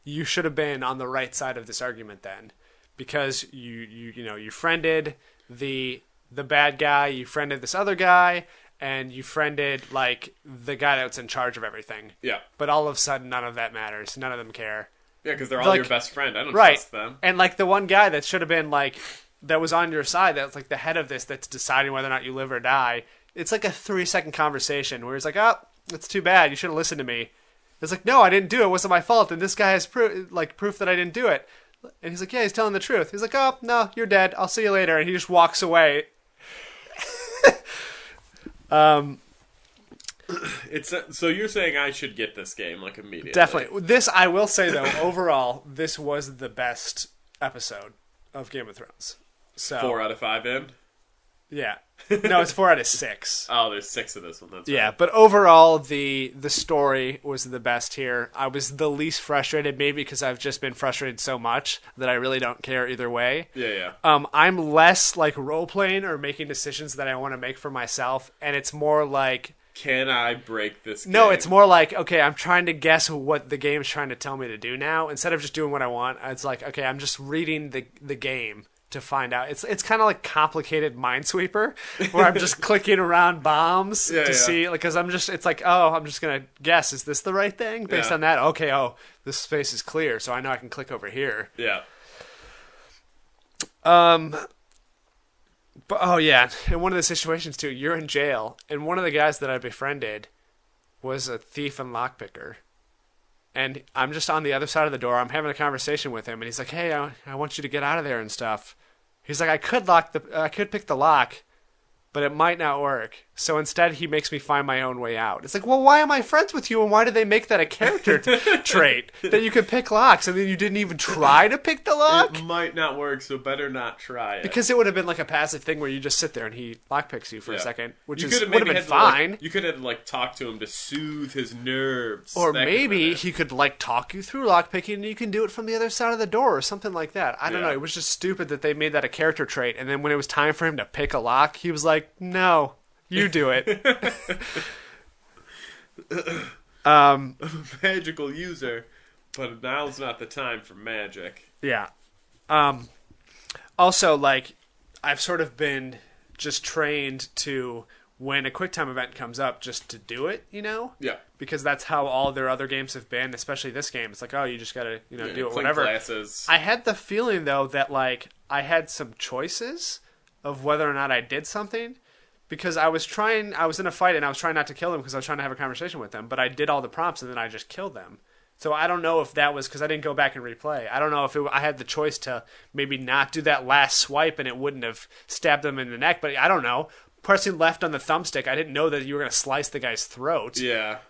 you should have been on the right side of this argument then, because you friended the bad guy, you friended this other guy, and you friended like the guy that's in charge of everything. Yeah. But all of a sudden, none of that matters. None of them care. Yeah, because they're all your best friend. I don't trust them. And like the one guy that should have been like that was on your side, that's like the head of this, that's deciding whether or not you live or die. It's like a 3-second conversation where he's like, oh, it's too bad. You should have listened to me. It's like, no, I didn't do it. It wasn't my fault. And this guy has proof that I didn't do it. And he's like, yeah, he's telling the truth. He's like, oh, no, you're dead. I'll see you later. And he just walks away. So you're saying I should get this game like immediately? Definitely. This, I will say though, overall, this was the best episode of Game of Thrones. So 4 out of 5 in? Yeah. No, it's 4 out of 6. Oh, there's 6 of this one. That's yeah, right. But overall, the story was the best here. I was the least frustrated, maybe because I've just been frustrated so much that I really don't care either way. Yeah. I'm less like role-playing or making decisions that I want to make for myself, and it's more like... Can I break this game? No, it's more like, okay, I'm trying to guess what the game's trying to tell me to do now. Instead of just doing what I want, it's like, okay, I'm just reading the game to find out. It's kind of like complicated Minesweeper, where I'm just clicking around bombs to see, like, because it's like, oh, I'm just gonna guess, is this the right thing based on that? Okay, this space is clear, so I know I can click over here. Yeah. But in one of the situations too, you're in jail, and one of the guys that I befriended was a thief and lockpicker. And I'm just on the other side of the door. I'm having a conversation with him, and he's like, "Hey, I want you to get out of there and stuff." He's like, "I could pick the lock, but it might not work." So instead, he makes me find my own way out. It's like, well, why am I friends with you, and why did they make that a character trait that you could pick locks, and then you didn't even try to pick the lock? It might not work, so better not try it. Because it would have been like a passive thing where you just sit there and he lockpicks you for a second, which would have been fine. You could have talk to him to soothe his nerves, or maybe he could talk you through lockpicking, and you can do it from the other side of the door or something like that. I don't know. It was just stupid that they made that a character trait, and then when it was time for him to pick a lock, he was like, "No. You do it." I'm a magical user, but now's not the time for magic. Yeah. Also, I've sort of been just trained to, when a QuickTime event comes up, just to do it, Yeah. Because that's how all their other games have been, especially this game. It's like, oh, you just gotta, do it, whatever. Glasses. I had the feeling, though, that, I had some choices of whether or not I did something. Because I was in a fight and I was trying not to kill them because I was trying to have a conversation with them, but I did all the prompts and then I just killed them. So I don't know if that was because I didn't go back and replay. I don't know if I had the choice to maybe not do that last swipe and it wouldn't have stabbed them in the neck, but I don't know. Pressing left on the thumbstick, I didn't know that you were going to slice the guy's throat. Yeah.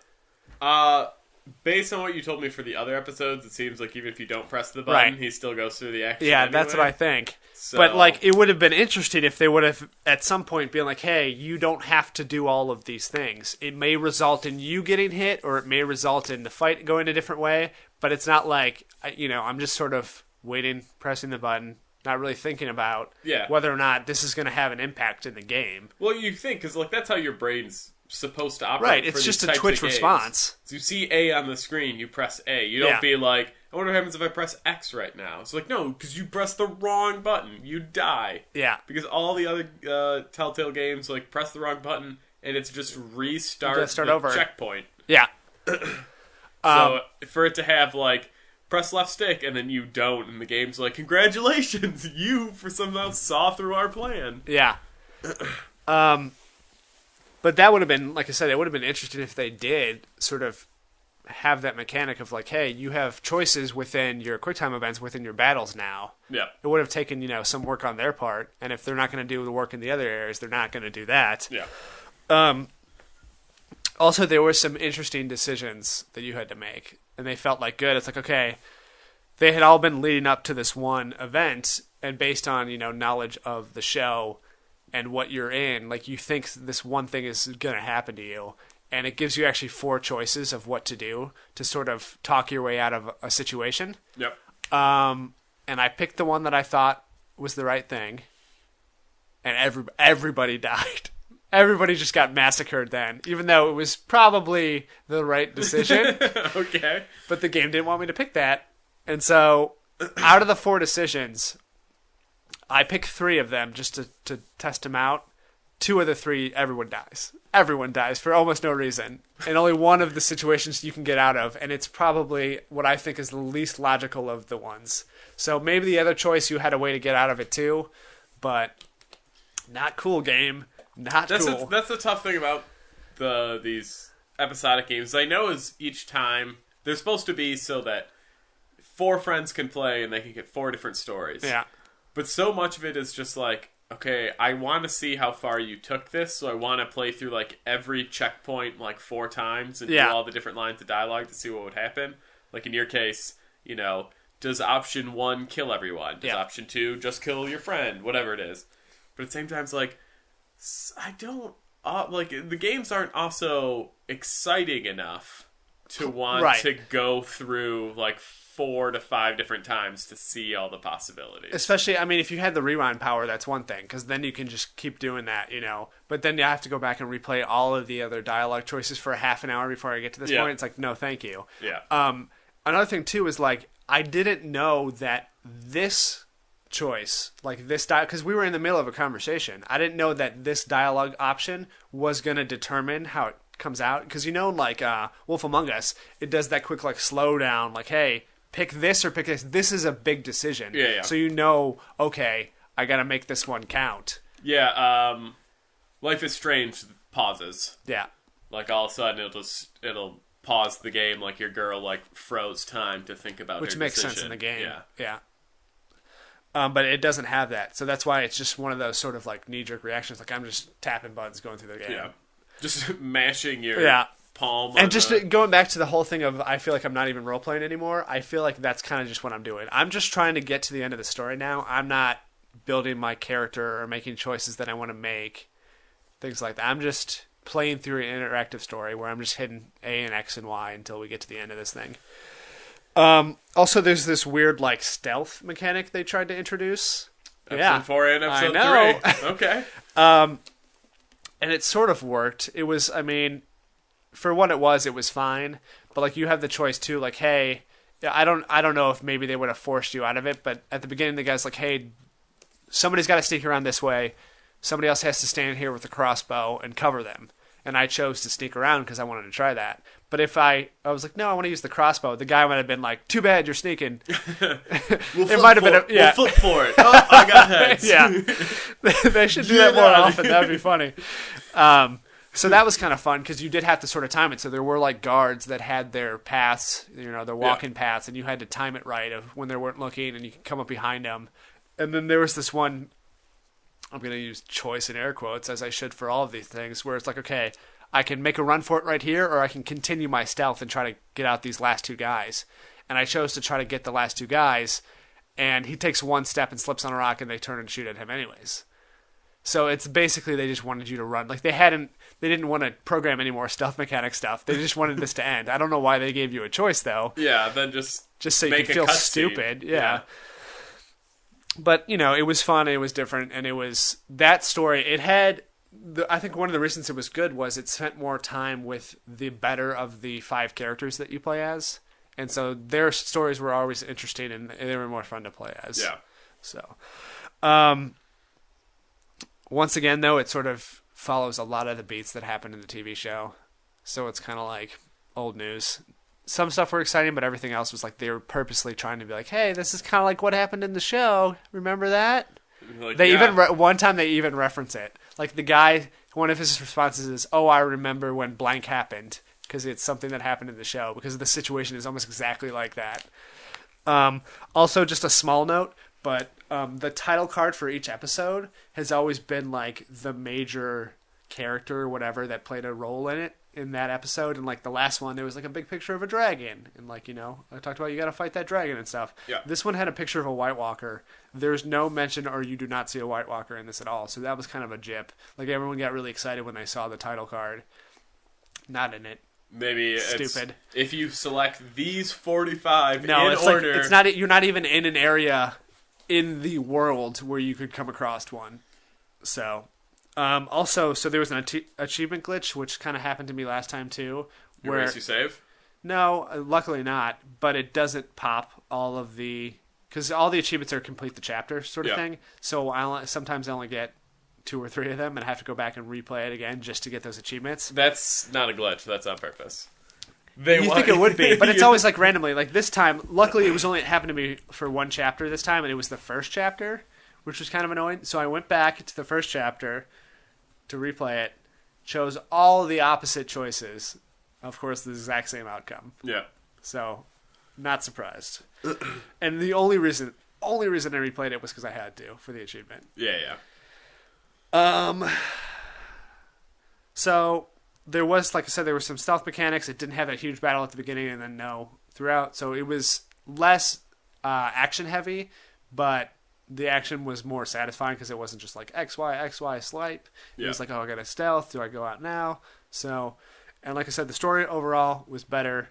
Based on what you told me for the other episodes, it seems like even if you don't press the button, he still goes through the action. Yeah, anyway. That's what I think. So... But it would have been interesting if they would have at some point been like, "Hey, you don't have to do all of these things. It may result in you getting hit, or it may result in the fight going a different way. But it's not like I'm just sort of waiting, pressing the button." Not really thinking about whether or not this is going to have an impact in the game. Well, you think, because that's how your brain's supposed to operate. Right, it's just a twitch response. So you see A on the screen, you press A. You don't be like, I wonder what happens if I press X right now. It's like, no, because you press the wrong button. You die. Yeah. Because all the other Telltale games, like, press the wrong button, and it's just restart the over. checkpoint. Yeah. So, for it to have, like, press left stick, and then you don't, and the game's like, congratulations, you for somehow saw through our plan. Yeah. But that would have been, like I said, it would have been interesting if they did sort of have that mechanic of like, hey, you have choices within your QuickTime events, within your battles now. Yeah. It would have taken, some work on their part, and if they're not going to do the work in the other areas, they're not going to do that. Yeah. Also, there were some interesting decisions that you had to make, and they felt like good. It's like, okay, they had all been leading up to this one event, and based on, knowledge of the show and what you're in, like, you think this one thing is going to happen to you, and it gives you actually 4 choices of what to do to sort of talk your way out of a situation. Yep. And I picked the one that I thought was the right thing, and everybody died. Everybody just got massacred then, even though it was probably the right decision. Okay. But the game didn't want me to pick that. And so, out of the 4 decisions, I picked 3 of them just to test them out. 2 of the 3, everyone dies. Everyone dies for almost no reason. And only one of the situations you can get out of, and it's probably what I think is the least logical of the ones. So maybe the other choice you had a way to get out of it too, but not cool, game. Not cool. That's the tough thing about these episodic games. I know is each time they're supposed to be so that 4 friends can play and they can get 4 different stories. Yeah. But so much of it is just like, okay, I want to see how far you took this, so I want to play through like every checkpoint like 4 times and do all the different lines of dialogue to see what would happen. Like in your case, does option 1 kill everyone? Does option 2 just kill your friend? Whatever it is. But at the same time, it's like, I don't like the games aren't also exciting enough to want to go through like 4 to 5 different times to see all the possibilities. Especially, I mean, if you had the rewind power, that's one thing, because then you can just keep doing that, But then you have to go back and replay all of the other dialogue choices for a half an hour before I get to this point. It's like, no, thank you. Yeah. Another thing too is like, I didn't know that this choice, like this because we were in the middle of a conversation. I didn't know that this dialogue option was going to determine how it comes out, because like Wolf Among Us, it does that quick like slow down, like, hey, pick this or pick this. This is a big decision. Yeah. So okay, I got to make this one count. Yeah. Life is Strange pauses. Yeah. Like all of a sudden it'll pause the game, like your girl like froze time to think about which her makes decision. sense in the game. Yeah. But it doesn't have that, so that's why it's just one of those sort of like knee-jerk reactions. Like, I'm just tapping buttons going through the game. Yeah, just mashing your palm. And just going back to the whole thing of, I feel like I'm not even role-playing anymore. I feel like that's kind of just what I'm doing. I'm just trying to get to the end of the story now. I'm not building my character or making choices that I want to make, things like that. I'm just playing through an interactive story where I'm just hitting A and X and Y until we get to the end of this thing. Also, there's this weird like stealth mechanic they tried to introduce. Episode 4 and episode 3. Okay. And it sort of worked. It was, I mean, for what it was fine. But like, you have the choice too. Like, hey, I don't know if maybe they would have forced you out of it. But at the beginning, the guy's like, hey, somebody's got to sneak around this way. Somebody else has to stand here with a crossbow and cover them. And I chose to sneak around because I wanted to try that. But if I was like, no, I want to use the crossbow, the guy might have been like, too bad, you're sneaking. It might have been we'll flip for it. Oh, I got heads. Yeah. They should do that more often. That would be funny. So that was kind of fun because you did have to sort of time it. So there were like guards that had their paths, their walking paths, and you had to time it right of when they weren't looking, and you could come up behind them. And then there was this one, I'm going to use choice in air quotes, as I should for all of these things, where it's like, okay, I can make a run for it right here, or I can continue my stealth and try to get out these last 2 guys. And I chose to try to get the last 2 guys, and he takes one step and slips on a rock, and they turn and shoot at him anyways. So it's basically they just wanted you to run. Like, they didn't want to program any more stealth mechanic stuff. They just wanted this to end. I don't know why they gave you a choice, though. Yeah, then just so you could feel stupid. Yeah. But, it was fun, it was different, and it was that story. It had, I think one of the reasons it was good was it spent more time with the better of the 5 characters that you play as. And so their stories were always interesting, and they were more fun to play as. Yeah. So, once again, though, it sort of follows a lot of the beats that happened in the TV show. So it's kind of like old news. Some stuff were exciting, but everything else was like they were purposely trying to be like, hey, this is kind of like what happened in the show. Remember that? Like, They even one time they even reference it. Like the guy, one of his responses is, "Oh, I remember when blank happened," because it's something that happened in the show. Because the situation is almost exactly like that. Also, just a small note, but the title card for each episode has always been like the major character or whatever that played a role in it in that episode. And like the last one, there was like a big picture of a dragon, and like, you know, I talked about you got to fight that dragon and stuff. Yeah. This one had a picture of a White Walker. There's no mention, or you do not see a White Walker in this at all. So that was kind of a jip. Like everyone got really excited when they saw the title card. Not in it. Maybe it's Stupid. if you select these 45 No, in it's order. like it's not. You're not even in an area in the world where you could come across one. So, also, so there was an achievement glitch, which kind of happened to me last time too. Where Erase you save? no, luckily not. But it doesn't pop all of the because all the achievements are complete the chapter sort of Yeah. thing. So sometimes I only get 2 or 3 of them, and I have to go back and replay it again just to get those achievements. That's not a glitch. That's on purpose. You think it would be, but it's always like randomly. Like this time, luckily it happened to me for one chapter this time, and it was the first chapter, which was kind of annoying. So I went back to the first chapter to replay it, chose all the opposite choices. Of course, the exact same outcome. Yeah. So, not surprised. And the only reason I replayed it was because I had to for the achievement. Yeah. So there was, like I said, there were some stealth mechanics. It didn't have a huge battle at the beginning and then no throughout. So it was less action heavy, but the action was more satisfying because it wasn't just like XY swipe. It was like, oh, I got a stealth. Do I go out now? So, and like I said, the story overall was better.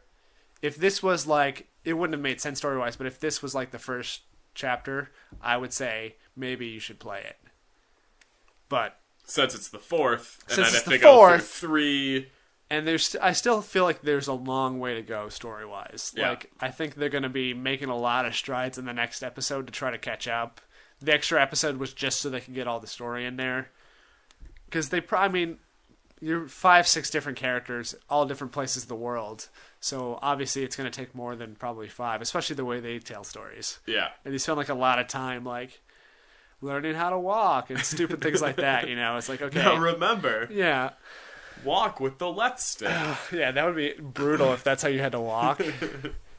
If this was like, it wouldn't have made sense story wise, but if this was like the first chapter, I would say maybe you should play it. But Since it's the fourth, and Since I'd it's have the to go fourth, through 3. and I still feel like there's a long way to go story wise. Yeah. Like I think they're going to be making a lot of strides in the next episode to try to catch up. The extra episode was just so they could get all the story in there, because you're 5-6 different characters, all different places of the world. So obviously it's going to take more than probably 5, especially the way they tell stories. Yeah. And they spend like a lot of time like learning how to walk and stupid things like that. You know, it's like, okay, Now remember, yeah. walk with the left stick. Yeah, that would be brutal if that's how you had to walk.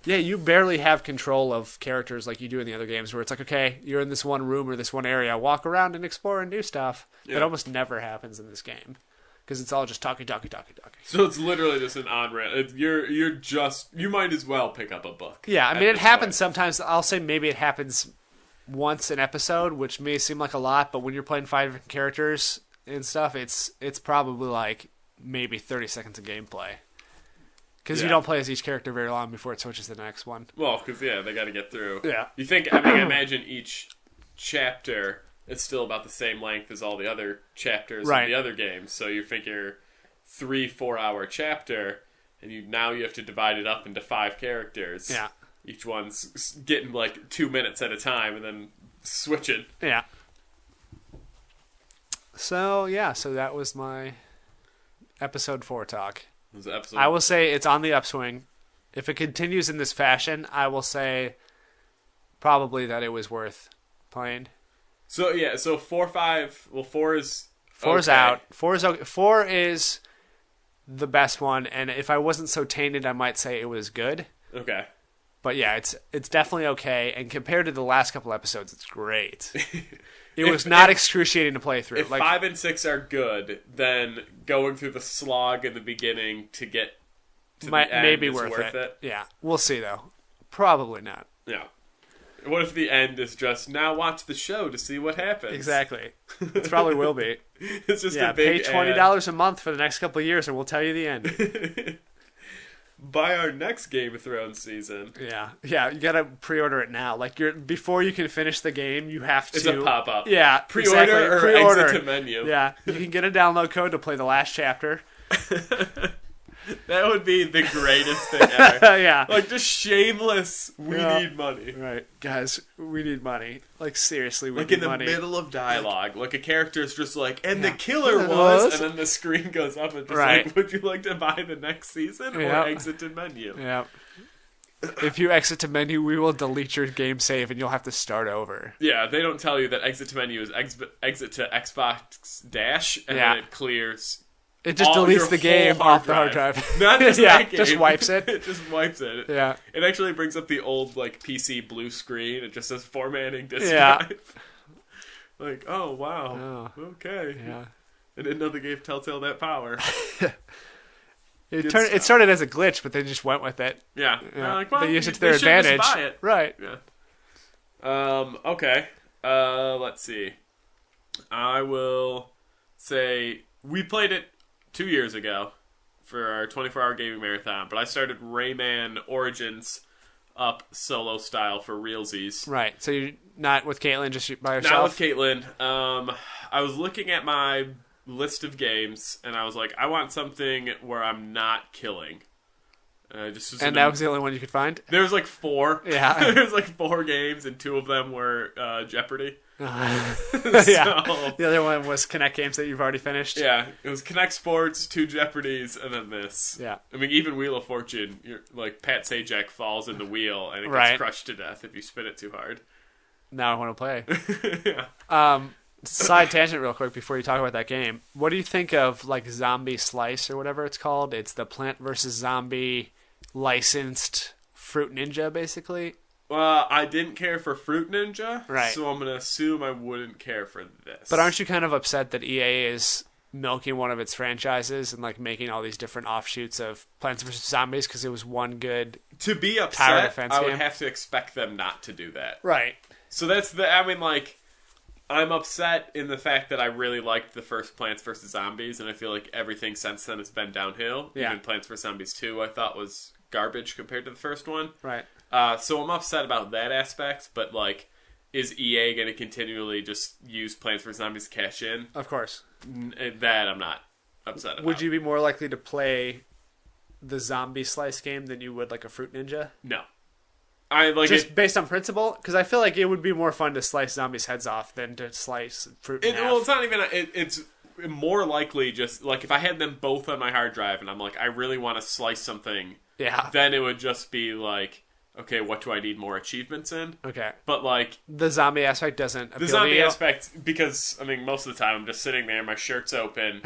Yeah, you barely have control of characters like you do in the other games where it's like, okay, you're in this one room or this one area, walk around and explore and do stuff. Yeah. That almost never happens in this game because it's all just talking. So it's literally just an on-ramp. You might as well pick up a book. Yeah, I mean, at it this happens point. sometimes. I'll say maybe it happens once an episode, which may seem like a lot, but when you're playing 5 different characters and stuff, it's probably like maybe 30 seconds of gameplay. Because you don't play as each character very long before it switches to the next one. Well, because, they got to get through. Yeah. You think, I imagine each chapter is still about the same length as all the other chapters Right. of the other games. So you figure 3-4 hour chapter, and you have to divide it up into 5 characters. Yeah. Each one's getting like 2 minutes at a time, and then switching. Yeah. So that was my episode 4 talk. It was episode. I will say it's on the upswing. If it continues in this fashion, I will say probably that it was worth playing. So 4, 5. Well, 4 is 4 is okay. out. 4 is okay. 4 is the best one, and if I wasn't so tainted, I might say it was good. Okay. But yeah, it's definitely okay, and compared to the last couple episodes, it's great. It was not excruciating to play through. If 5 and 6 are good, then going through the slog in the beginning to get to the end maybe is worth it. Yeah, we'll see though. Probably not. Yeah. What if the end is just, now watch the show to see what happens? Exactly. It probably will be. It's just Yeah, a big pay $20 a month for the next couple of years, and we'll tell you the end. ad. Buy our next Game of Thrones season. Yeah, you gotta pre-order it now. Like before you can finish the game, you have to. It's a pop-up. Yeah, Pre-order exactly. or Pre-order. exit to menu. Yeah, you can get a download code to play the last chapter. That would be the greatest thing ever. Yeah. Like, just shameless, we need money. Right. Guys, we need money. Like, seriously, we Like, need in the money. middle of dialogue. Like, a character's just like, and the killer was... And then the screen goes up and just like, would you like to buy the next season? Or exit to menu? Yeah. If you exit to menu, we will delete your game save and you'll have to start over. Yeah, they don't tell you that exit to menu is exit to Xbox Dash, and then it clears... It just deletes the game off the hard drive. Not just that game. Just wipes it. It just wipes it. Yeah. It actually brings up the old like PC blue screen. It just says formatting disk drive. Like, oh wow. Oh. Okay. Yeah. I didn't know they gave Telltale that power. It started as a glitch, but they just went with it. Yeah. Like, well, they used it to their advantage. Just buy it. Right. Yeah. Okay. Let's see. I will say we played it 2 years ago for our 24-hour gaming marathon, but I started Rayman Origins up solo style for realsies. Right. So you're not with Caitlin, just by yourself? Not with Caitlin. I was looking at my list of games, and I was like, I want something where I'm not killing. And that was the only one you could find? There was like 4. Yeah. There was like 4 games, and 2 of them were Jeopardy. Yeah. So, the other one was Kinect games that you've already finished. Yeah, it was Kinect Sports, 2 Jeopardies, and then this. Yeah. I mean, even Wheel of Fortune, like Pat Sajak falls in the wheel and it gets crushed to death if you spin it too hard. Now I want to play. Yeah. Side tangent real quick before you talk about that game. What do you think of like Zombie Slice or whatever it's called? It's the Plant vs. Zombie licensed Fruit Ninja, basically. Well, I didn't care for Fruit Ninja, right? So I'm going to assume I wouldn't care for this. But aren't you kind of upset that EA is milking one of its franchises and like making all these different offshoots of Plants vs. Zombies because it was one good to be upset, tower defense I would game? have to expect them not to do that. Right. So that's the... I mean, like, I'm upset in the fact that I really liked the first Plants vs. Zombies, and I feel like everything since then has been downhill. Yeah. Even Plants vs. Zombies 2 I thought was garbage compared to the first one. Right. So I'm upset about that aspect, but like, is EA going to continually just use Plants vs. Zombies to cash in? Of course. That I'm not upset about. Would you be more likely to play the Zombie Slice game than you would like a Fruit Ninja? No. I like just it, based on principle, because I feel like it would be more fun to slice zombies' heads off than to slice fruit in half. Well, it's not even. It's more likely just like if I had them both on my hard drive, and I'm like, I really want to slice something. Yeah. Then it would just be like, okay, what do I need more achievements in? Okay. But like the zombie aspect doesn't appeal the zombie to you? aspect, because I mean most of the time I'm just sitting there, my shirt's open,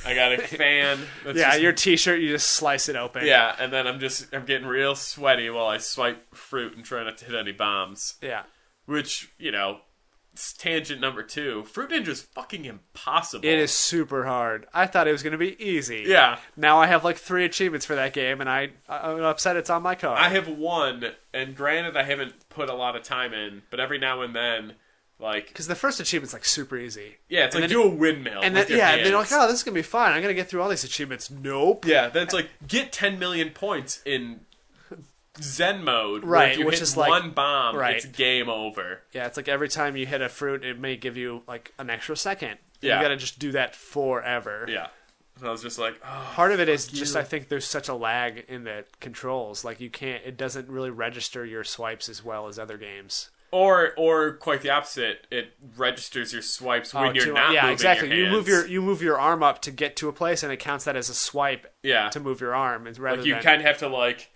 I got a fan. That's yeah, just, your T-shirt, you just slice it open. Yeah, and then I'm getting real sweaty while I swipe fruit and try not to hit any bombs. Yeah. Which, you know, tangent number 2. Fruit Ninja's fucking impossible. It is super hard. I thought it was going to be easy. Yeah. Now I have like 3 achievements for that game, and I'm upset it's on my card. I have 1, and granted I haven't put a lot of time in, but every now and then, like... Because the first achievement's like super easy. Yeah, it's like do a windmill and with then, your yeah, hands. and they're like, oh, this is going to be fun. I'm going to get through all these achievements. Nope. Yeah, then it's like, get 10 million points in... Zen mode, right? If you which hit is one like bomb, right. It's game over. Yeah, it's like every time you hit a fruit, it may give you like an extra second. Yeah, you got to just do that forever. Yeah, so I was just like, oh, part of it is just I think there's such a lag in the controls. Like you can't, it doesn't really register your swipes as well as other games. Or quite the opposite. It registers your swipes when you're not moving exactly. your hands. You move your arm up to get to a place, and it counts that as a swipe. Yeah. To move your arm, and rather like you than, kind of have to like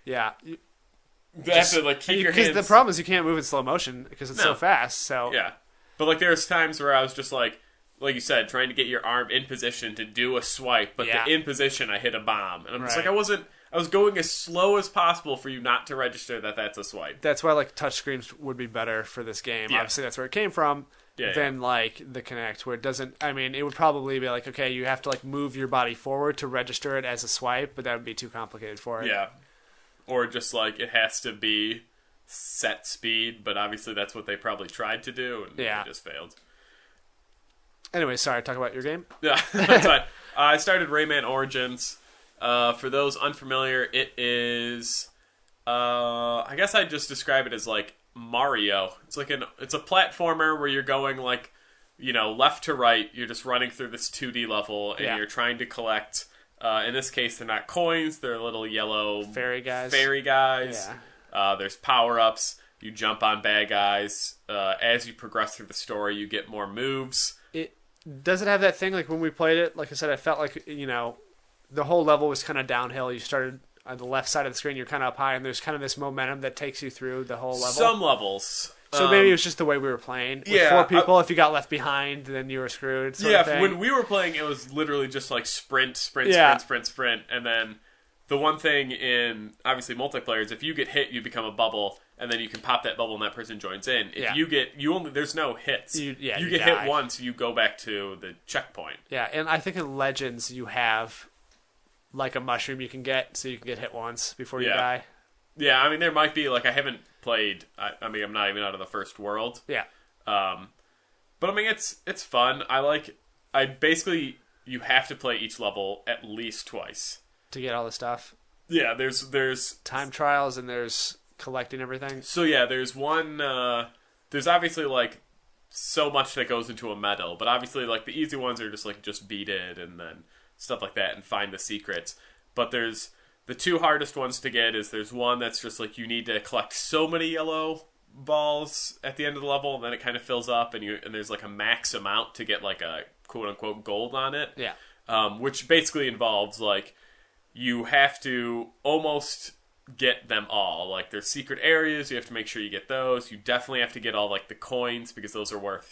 You have to like keep your hands. Because the problem is you can't move in slow motion because it's so fast. So yeah, but like there's times where I was just like you said, trying to get your arm in position to do a swipe, but the in position I hit a bomb, and I'm just like I was going as slow as possible for you not to register that that's a swipe. That's why like touchscreens would be better for this game. Yeah. Obviously, that's where it came from. Than like the Kinect, where it doesn't. I mean, it would probably be like, okay, you have to like move your body forward to register it as a swipe, but that would be too complicated for it. Yeah, or just like it has to be set speed, but obviously that's what they probably tried to do, and it just failed. Anyway, sorry, talk about your game. Yeah, that's fine. I started Rayman Origins. For those unfamiliar, it is. I guess I'd just describe it as like Mario. It's like it's a platformer where you're going like, left to right. You're just running through this 2D level, and you're trying to collect In this case, they're not coins. They're little yellow fairy guys. Yeah. There's power-ups. You jump on bad guys. As you progress through the story, you get more moves. Does it have that thing, like when we played it, like I said, I felt like, the whole level was kind of downhill. You started on the left side of the screen, you're kind of up high, and there's kind of this momentum that takes you through the whole level. Some levels. So maybe it was just the way we were playing. With 4 people, if you got left behind, then you were screwed. Sort of thing. When we were playing, it was literally just like sprint, and then the one thing in, obviously, multiplayer is if you get hit, you become a bubble, and then you can pop that bubble and that person joins in. If you get, there's no hits. You get hit once, you go back to the checkpoint. Yeah, and I think in Legends, you have like a mushroom you can get, so you can get hit once before you die. Yeah, I mean, there might be, like, I haven't played, I mean, I'm not even out of the first world. Yeah. But, I mean, it's fun. Basically, you have to play each level at least twice. To get all the stuff? Yeah, there's... time trials and there's collecting everything? So, yeah, there's one, there's obviously, like, so much that goes into a medal, but obviously, like, the easy ones are just beat it and then stuff like that and find the secrets. But there's... The 2 hardest ones to get is there's one that's just like you need to collect so many yellow balls at the end of the level, and then it kind of fills up, and there's like a max amount to get like a quote-unquote gold on it. Yeah. Which basically involves like you have to almost get them all. Like there's secret areas, you have to make sure you get those. You definitely have to get all like the coins because those are worth,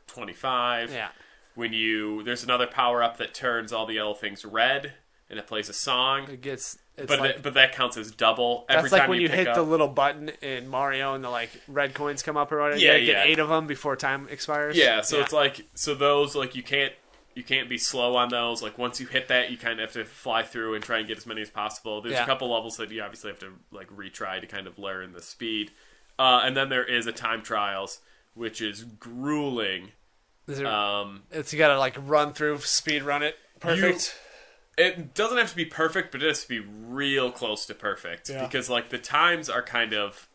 25. Yeah. There's another power-up that turns all the yellow things red, and it plays a song. But that counts as double. That's like when you hit the little button in Mario and the like red coins come up or whatever. You get 8 of them before time expires. Yeah, so it's like those like you can't be slow on those. Like once you hit that, you kind of have to fly through and try and get as many as possible. There's a couple levels that you obviously have to like retry to kind of learn the speed. And then there is a time trials, which is grueling. You gotta like run through, speed run it perfect. It doesn't have to be perfect, but it has to be real close to perfect. Yeah. Because, like, the times are kind of...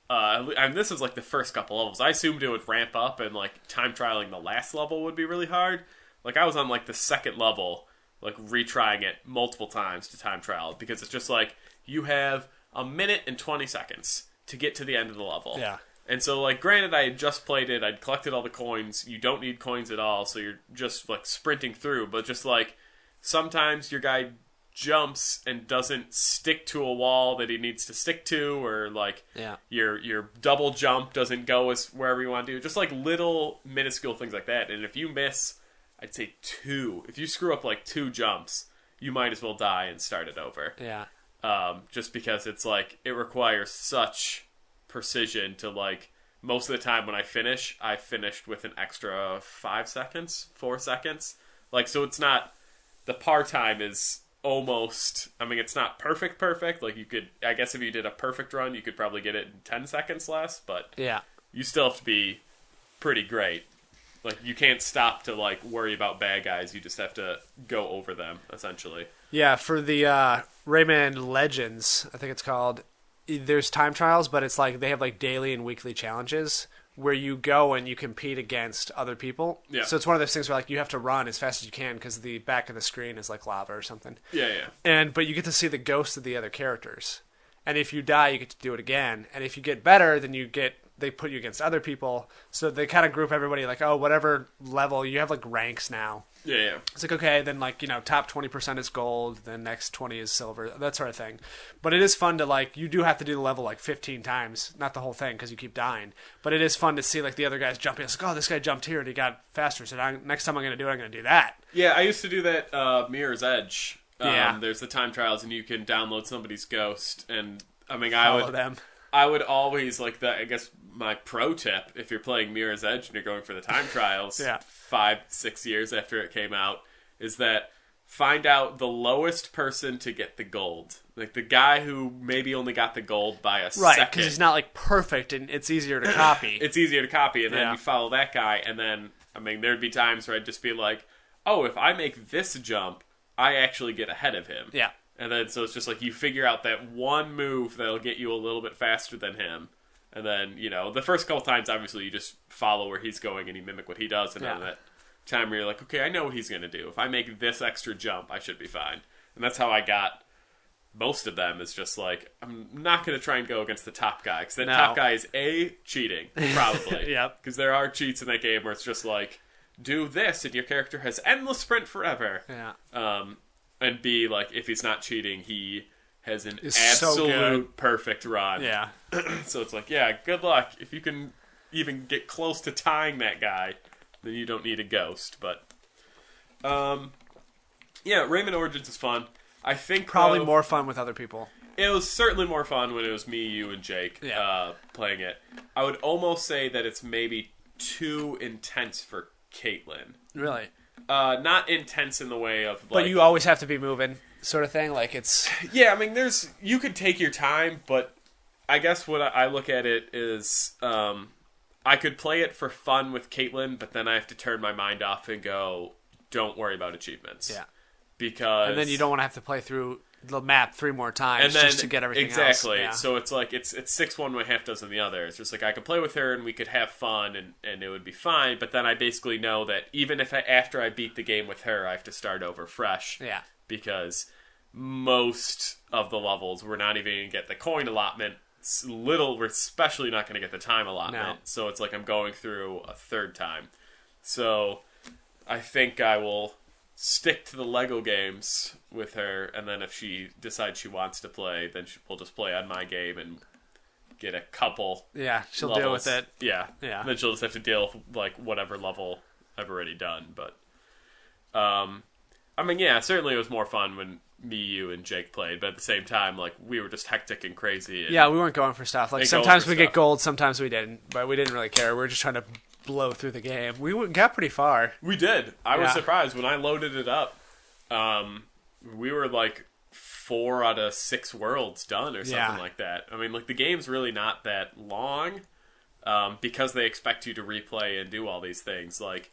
and this is, like, the first couple levels. I assumed it would ramp up, and, like, time trialing the last level would be really hard. Like, I was on, like, the second level, like, retrying it multiple times to time trial. Because it's just, like, you have a minute and 20 seconds to get to the end of the level. Yeah. And so, like, granted, I had just played it. I'd collected all the coins. You don't need coins at all, so you're just, like, sprinting through. But just, like... Sometimes your guy jumps and doesn't stick to a wall that he needs to stick to, or like your double jump doesn't go as wherever you want to do. Just like little minuscule things like that. And if you miss, I'd say 2. If you screw up like 2 jumps, you might as well die and start it over. Yeah. Just because it's like it requires such precision to like most of the time when I finished with an extra 5 seconds, 4 seconds. Like so it's not. The par time is almost... I mean, it's not perfect. Like, you could... I guess if you did a perfect run, you could probably get it in 10 seconds less, but... Yeah. You still have to be pretty great. Like, you can't stop to, like, worry about bad guys. You just have to go over them, essentially. Yeah, for the Rayman Legends, I think it's called, there's time trials, but it's like they have, like, daily and weekly challenges where you go and you compete against other people. Yeah. So it's one of those things where like you have to run as fast as you can because the back of the screen is like lava or something. Yeah. But you get to see the ghosts of the other characters. And if you die, you get to do it again. And if you get better, then they put you against other people. So they kind of group everybody like, oh, whatever level, you have like ranks now. Yeah. It's like, okay, then like, top 20% is gold, then next 20 is silver, that sort of thing. But it is fun to like, you do have to do the level like 15 times, not the whole thing because you keep dying. But it is fun to see like the other guys jumping. It's like, oh, this guy jumped here and he got faster. So next time I'm going to do that. Yeah, I used to do that Mirror's Edge. Yeah. There's the time trials and you can download somebody's ghost. And I mean, I would always like I guess my pro tip if you're playing Mirror's Edge and you're going for the time trials 5-6 years after it came out is that find out the lowest person to get the gold. Like the guy who maybe only got the gold by a second. Right, because he's not like perfect and it's easier to copy. It's easier to copy and then you follow that guy and then, I mean, there'd be times where I'd just be like, oh, if I make this jump, I actually get ahead of him. Yeah. And then, so it's just like you figure out that one move that'll get you a little bit faster than him. And then, the first couple times, obviously, you just follow where he's going and you mimic what he does. And then that time where you're like, okay, I know what he's going to do. If I make this extra jump, I should be fine. And that's how I got most of them, is just like, I'm not going to try and go against the top guy, because that top guy is cheating, probably. Yep. Because there are cheats in that game where it's just like, do this and your character has endless sprint forever. Yeah. And B, like, if he's not cheating, he has an It's so absolute perfect run. Yeah. So it's like, yeah, good luck. If you can even get close to tying that guy, then you don't need a ghost. But yeah, Rayman Origins is fun. I think Probably more fun with other people. it was certainly more fun when it was me, you, and Jake playing it. I would almost say that it's maybe too intense for Caitlin. Really? Not intense in the way of, like... But you always have to be moving, sort of thing? Like, it's... Yeah, I mean, you could take your time, but I guess what I look at it is... I could play it for fun with Caitlin, but then I have to turn my mind off and go, don't worry about achievements. Yeah. Because... And then you don't want to have to play through the map 3 more times just to get everything else. Exactly. Yeah. So it's like, it's 6 one way, half dozen the other. It's just like, I could play with her and we could have fun and it would be fine, but then I basically know that even if after I beat the game with her, I have to start over fresh. Yeah. Because most of the levels, we're not even going to get the coin allotment. We're especially not going to get the time allotment. No. So it's like I'm going through a third time. So I think I will stick to the Lego games with her, and then if she decides she wants to play, then we'll just play on my game and get a couple. Yeah, she'll levels. deal with it. Yeah. Yeah. Then she'll just have to deal with, like, whatever level I've already done. But, I mean, yeah, certainly it was more fun when me, you, and Jake played, but at the same time, like, we were just hectic and crazy. And yeah, we weren't going for stuff. Like, sometimes we get gold, sometimes we didn't, but we didn't really care. We were just trying to blow through the game. We got pretty far. We did. I was surprised when I loaded it up. We were like 4 out of 6 worlds done or something like that. I mean, like, the game's really not that long, because they expect you to replay and do all these things. Like,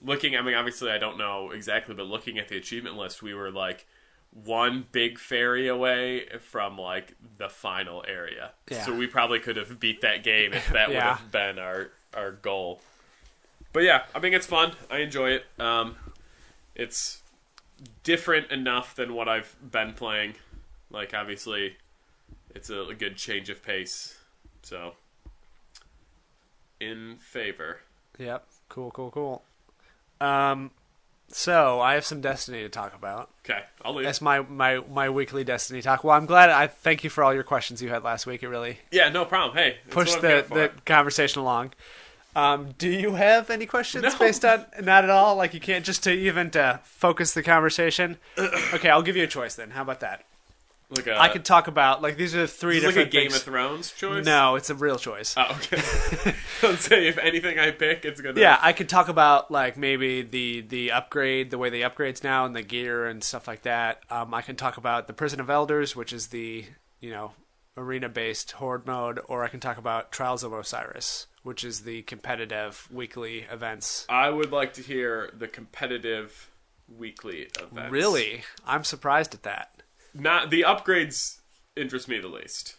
I mean, obviously I don't know exactly, but looking at the achievement list, we were like 1 big ferry away from, like, the final area. Yeah. So we probably could have beat that game if that would have been our goal. But yeah, I mean, it's fun. I enjoy it. It's different enough than what I've been playing. Like, obviously, it's a good change of pace. So, in favor. Yep. Cool. So, I have some Destiny to talk about. Okay, I'll leave. That's my weekly Destiny talk. Well, I'm glad. I thank you for all your questions you had last week. It really no problem. Hey, pushed the conversation along. Do you have any questions No. based on... Not at all? Like, you can't just to focus the conversation? Okay, I'll give you a choice then. How about that? Like I could talk about... Like, these are the 3 different like a Game things. of Thrones choice? No, it's a real choice. Oh, okay. Let's say if anything I pick, it's gonna... Yeah, I could talk about, like, maybe the upgrade, the way the upgrades now, and the gear and stuff like that. I can talk about the Prison of Elders, which is the, arena-based horde mode, or I can talk about Trials of Osiris, which is the competitive weekly events. I would like to hear the competitive weekly events. Really? I'm surprised at that. Not the upgrades interest me the least.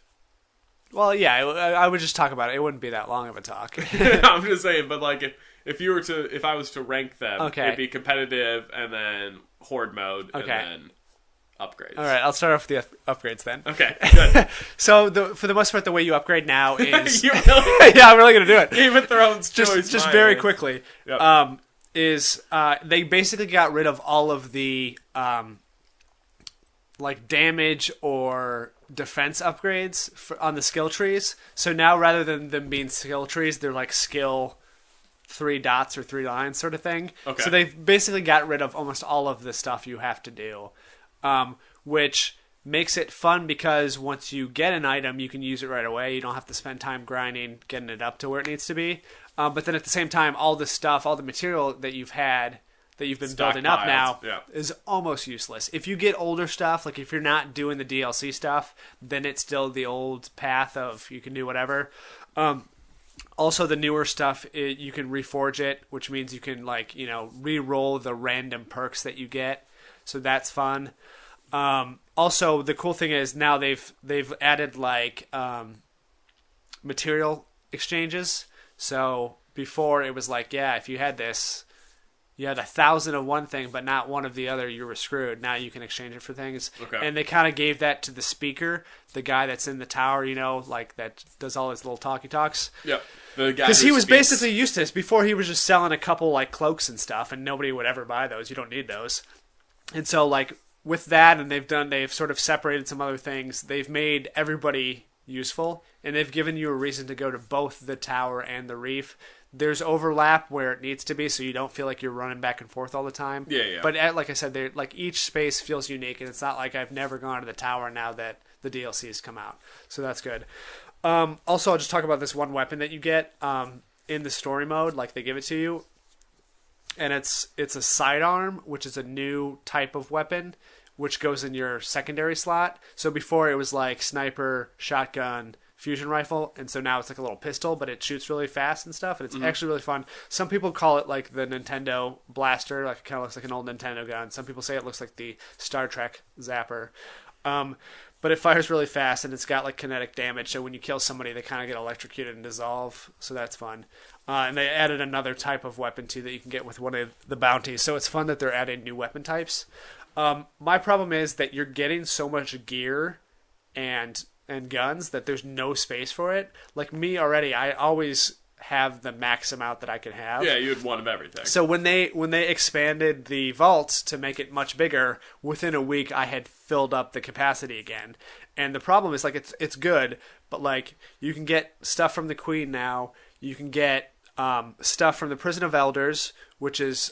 Well, yeah, I would just talk about it. It wouldn't be that long of a talk. I'm just saying, but like if I was to rank them, Okay. it'd be competitive and then horde mode Okay. and then upgrades. All right, I'll start off with the upgrades then. Okay, good. So for the most part, the way you upgrade now is You really yeah, I'm really gonna do it. Game of Thrones choice. Just very quickly. Yep. They basically got rid of all of the like damage or defense upgrades on the skill trees. So now rather than them being skill trees, they're like skill 3 dots or 3 lines sort of thing. Okay. So they've basically got rid of almost all of the stuff you have to do, which makes it fun because once you get an item, you can use it right away. You don't have to spend time grinding, getting it up to where it needs to be. But then at the same time, all the stuff, all the material that you've had, that you've been building up now, is almost useless. If you get older stuff, like if you're not doing the DLC stuff, then it's still the old path of you can do whatever. Also, the newer stuff, you can reforge it, which means you can re-roll the random perks that you get. So that's fun. Also, the cool thing is now they've added material exchanges. So before it was like, yeah, if you had this, you had 1,000 of one thing, but not one of the other, you were screwed. Now you can exchange it for things. Okay. And they kind of gave that to the speaker, the guy that's in the tower, like that does all his little talkie talks. Yep. The guy Because he was speaks. basically used to this. Before, he was just selling a couple like cloaks and stuff, and nobody would ever buy those. You don't need those. And so like with that, and they've sort of separated some other things. They've made everybody useful, and they've given you a reason to go to both the tower and the reef. There's overlap where it needs to be, so you don't feel like you're running back and forth all the time. Yeah. But like I said, like each space feels unique, and it's not like I've never gone to the tower now that the DLCs come out. So that's good. Also, I'll just talk about this one weapon that you get in the story mode. Like they give it to you, and it's a sidearm, which is a new type of weapon, which goes in your secondary slot. So before it was like sniper, shotgun, fusion rifle, and so now it's like a little pistol, but it shoots really fast and stuff, and it's actually really fun. Some people call it like the Nintendo blaster, like it kind of looks like an old Nintendo gun. Some people say it looks like the Star Trek zapper. But it fires really fast, and it's got like kinetic damage, so when you kill somebody, they kind of get electrocuted and dissolve, so that's fun. And they added another type of weapon, too, that you can get with one of the bounties, so it's fun that they're adding new weapon types. My problem is that you're getting so much gear and guns that there's no space for it. Like me already, I always have the max amount that I can have. Yeah, you had one of everything. So when they expanded the vaults to make it much bigger, within a week I had filled up the capacity again. And the problem is like it's good, but like you can get stuff from the Queen now. You can get stuff from the Prison of Elders, which is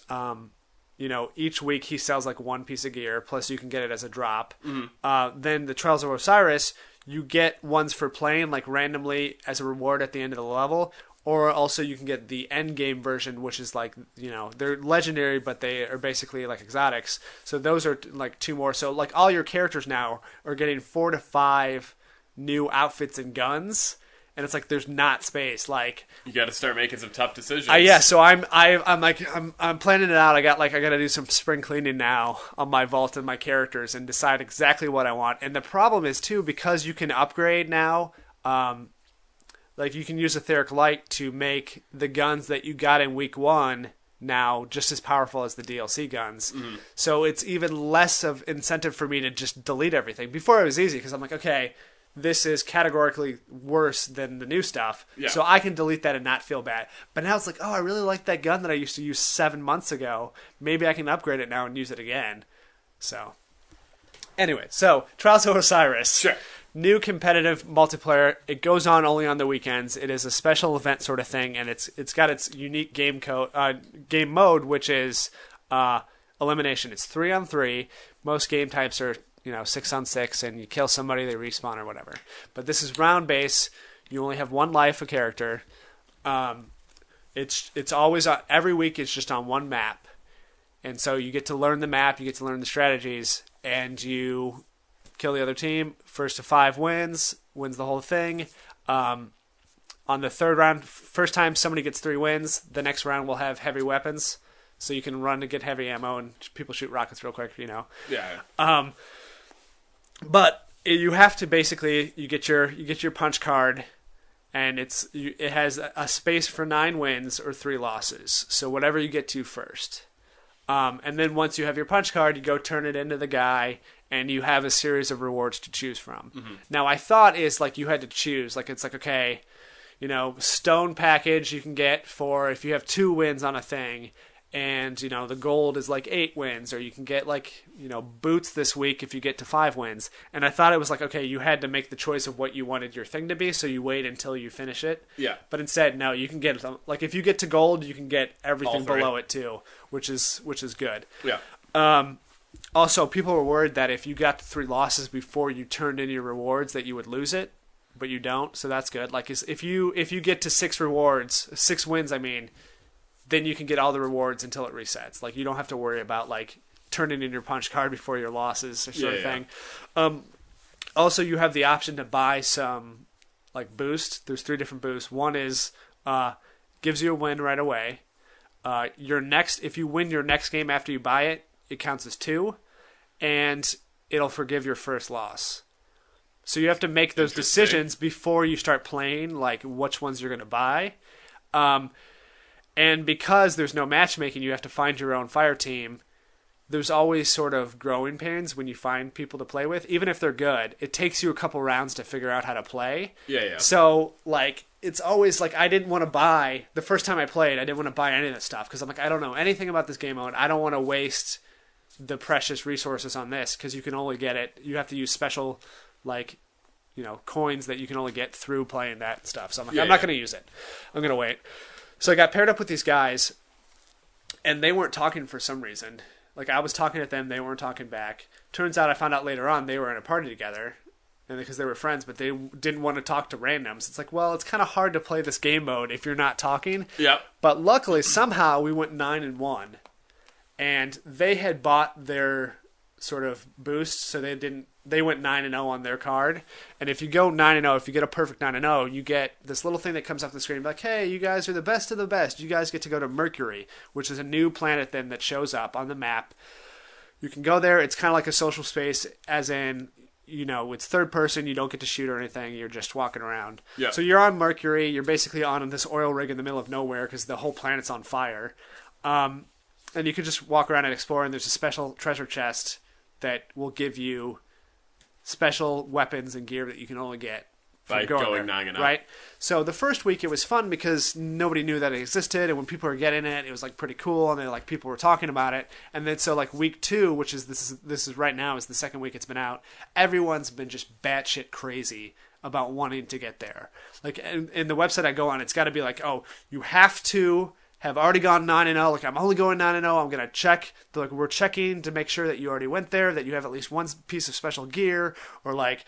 each week he sells like one piece of gear, plus you can get it as a drop. Then the Trials of Osiris, you get ones for playing like randomly as a reward at the end of the level. Or also you can get the end game version, which is like, they're legendary, but they are basically like exotics. So those are like 2 more. So like all your characters now are getting 4 to 5 new outfits and guns. And it's like there's not space. Like you got to start making some tough decisions. Yeah. So I'm planning it out. I got to do some spring cleaning now on my vault and my characters and decide exactly what I want. And the problem is too, because you can upgrade now. Like you can use Etheric Light to make the guns that you got in week 1 now just as powerful as the DLC guns. So it's even less of incentive for me to just delete everything. Before it was easy because I'm like, okay, this is categorically worse than the new stuff. Yeah. So I can delete that and not feel bad. But now it's like, oh, I really like that gun that I used to use 7 months ago. Maybe I can upgrade it now and use it again. So anyway, Trials of Osiris. Sure. New competitive multiplayer. It goes on only on the weekends. It is a special event sort of thing, and it's got its unique game mode, which is elimination. It's 3-on-3. Most game types are 6-on-6, and you kill somebody, they respawn or whatever. But this is round base. You only have 1 life a character. It's always every week. It's just on 1 map, and so you get to learn the map, you get to learn the strategies, and you kill the other team. First to 5 wins the whole thing. On the 3rd round, first time somebody gets 3 wins, the next round will have heavy weapons, so you can run to get heavy ammo, and people shoot rockets real quick, Yeah. But you have to basically you get your punch card, and it has a space for 9 wins or 3 losses. So whatever you get to first. And then once you have your punch card, you go turn it into the guy, and you have a series of rewards to choose from. Now, I thought is like you had to choose. Like it's like, okay, stone package you can get for if you have 2 wins on a thing, and the gold is like 8 wins, or you can get like boots this week if you get to 5 wins. And I thought it was like, okay, you had to make the choice of what you wanted your thing to be, so you wait until you finish it. Yeah. But instead, no, you can get like if you get to gold, you can get everything All 3. below it too, which is good. Yeah. Also, people were worried that if you got to 3 losses before you turned in your rewards, that you would lose it, but you don't. So that's good. Like if you get to 6 wins, then you can get all the rewards until it resets. Like you don't have to worry about like turning in your punch card before your losses or sort of thing. Also, you have the option to buy some like boost. There's 3 different boosts. One is gives you a win right away. If you win your next game after you buy it, it counts as 2, and it'll forgive your first loss. So you have to make those decisions before you start playing, like which ones you're going to buy. And because there's no matchmaking, you have to find your own fire team. There's always sort of growing pains when you find people to play with. Even if they're good, it takes you a couple rounds to figure out how to play. Yeah. So, like, it's always like I didn't want to buy... The first time I played, I didn't want to buy any of this stuff because I'm like, I don't know anything about this game mode. I don't want to waste the precious resources on this because you can only get it... You have to use special, like, coins that you can only get through playing that stuff. So I'm like, I'm not going to use it. I'm going to wait. So I got paired up with these guys, and they weren't talking for some reason. Like, I was talking at them, they weren't talking back. Turns out I found out later on they were in a party together, and because they were friends, but they didn't want to talk to randoms. It's like, well, it's kind of hard to play this game mode if you're not talking. Yep. But luckily, somehow, we went 9-1, and they had bought their sort of boost, so they went 9-0 on their card. And if you go 9-0, if you get a perfect 9-0, you get this little thing that comes up the screen like, hey, you guys are the best of the best. You guys get to go to Mercury, which is a new planet then that shows up on the map. You can go there. It's kind of like a social space, as in, it's third person. You don't get to shoot or anything. You're just walking around. Yeah. So you're on Mercury. You're basically on this oil rig in the middle of nowhere because the whole planet's on fire. And you can just walk around and explore, and there's a special treasure chest that will give you special weapons and gear that you can only get by going 9-0. Right? So the first week it was fun because nobody knew that it existed, and when people were getting it, it was like pretty cool, and then people were talking about it. And then so like week 2, which is this is right now is the second week it's been out, everyone's been just batshit crazy about wanting to get there. Like in the website I go on, it's got to be like, oh, you have to have already gone 9-0. Like, I'm only going 9-0. I'm going to check. Like, we're checking to make sure that you already went there, that you have at least one piece of special gear, or like,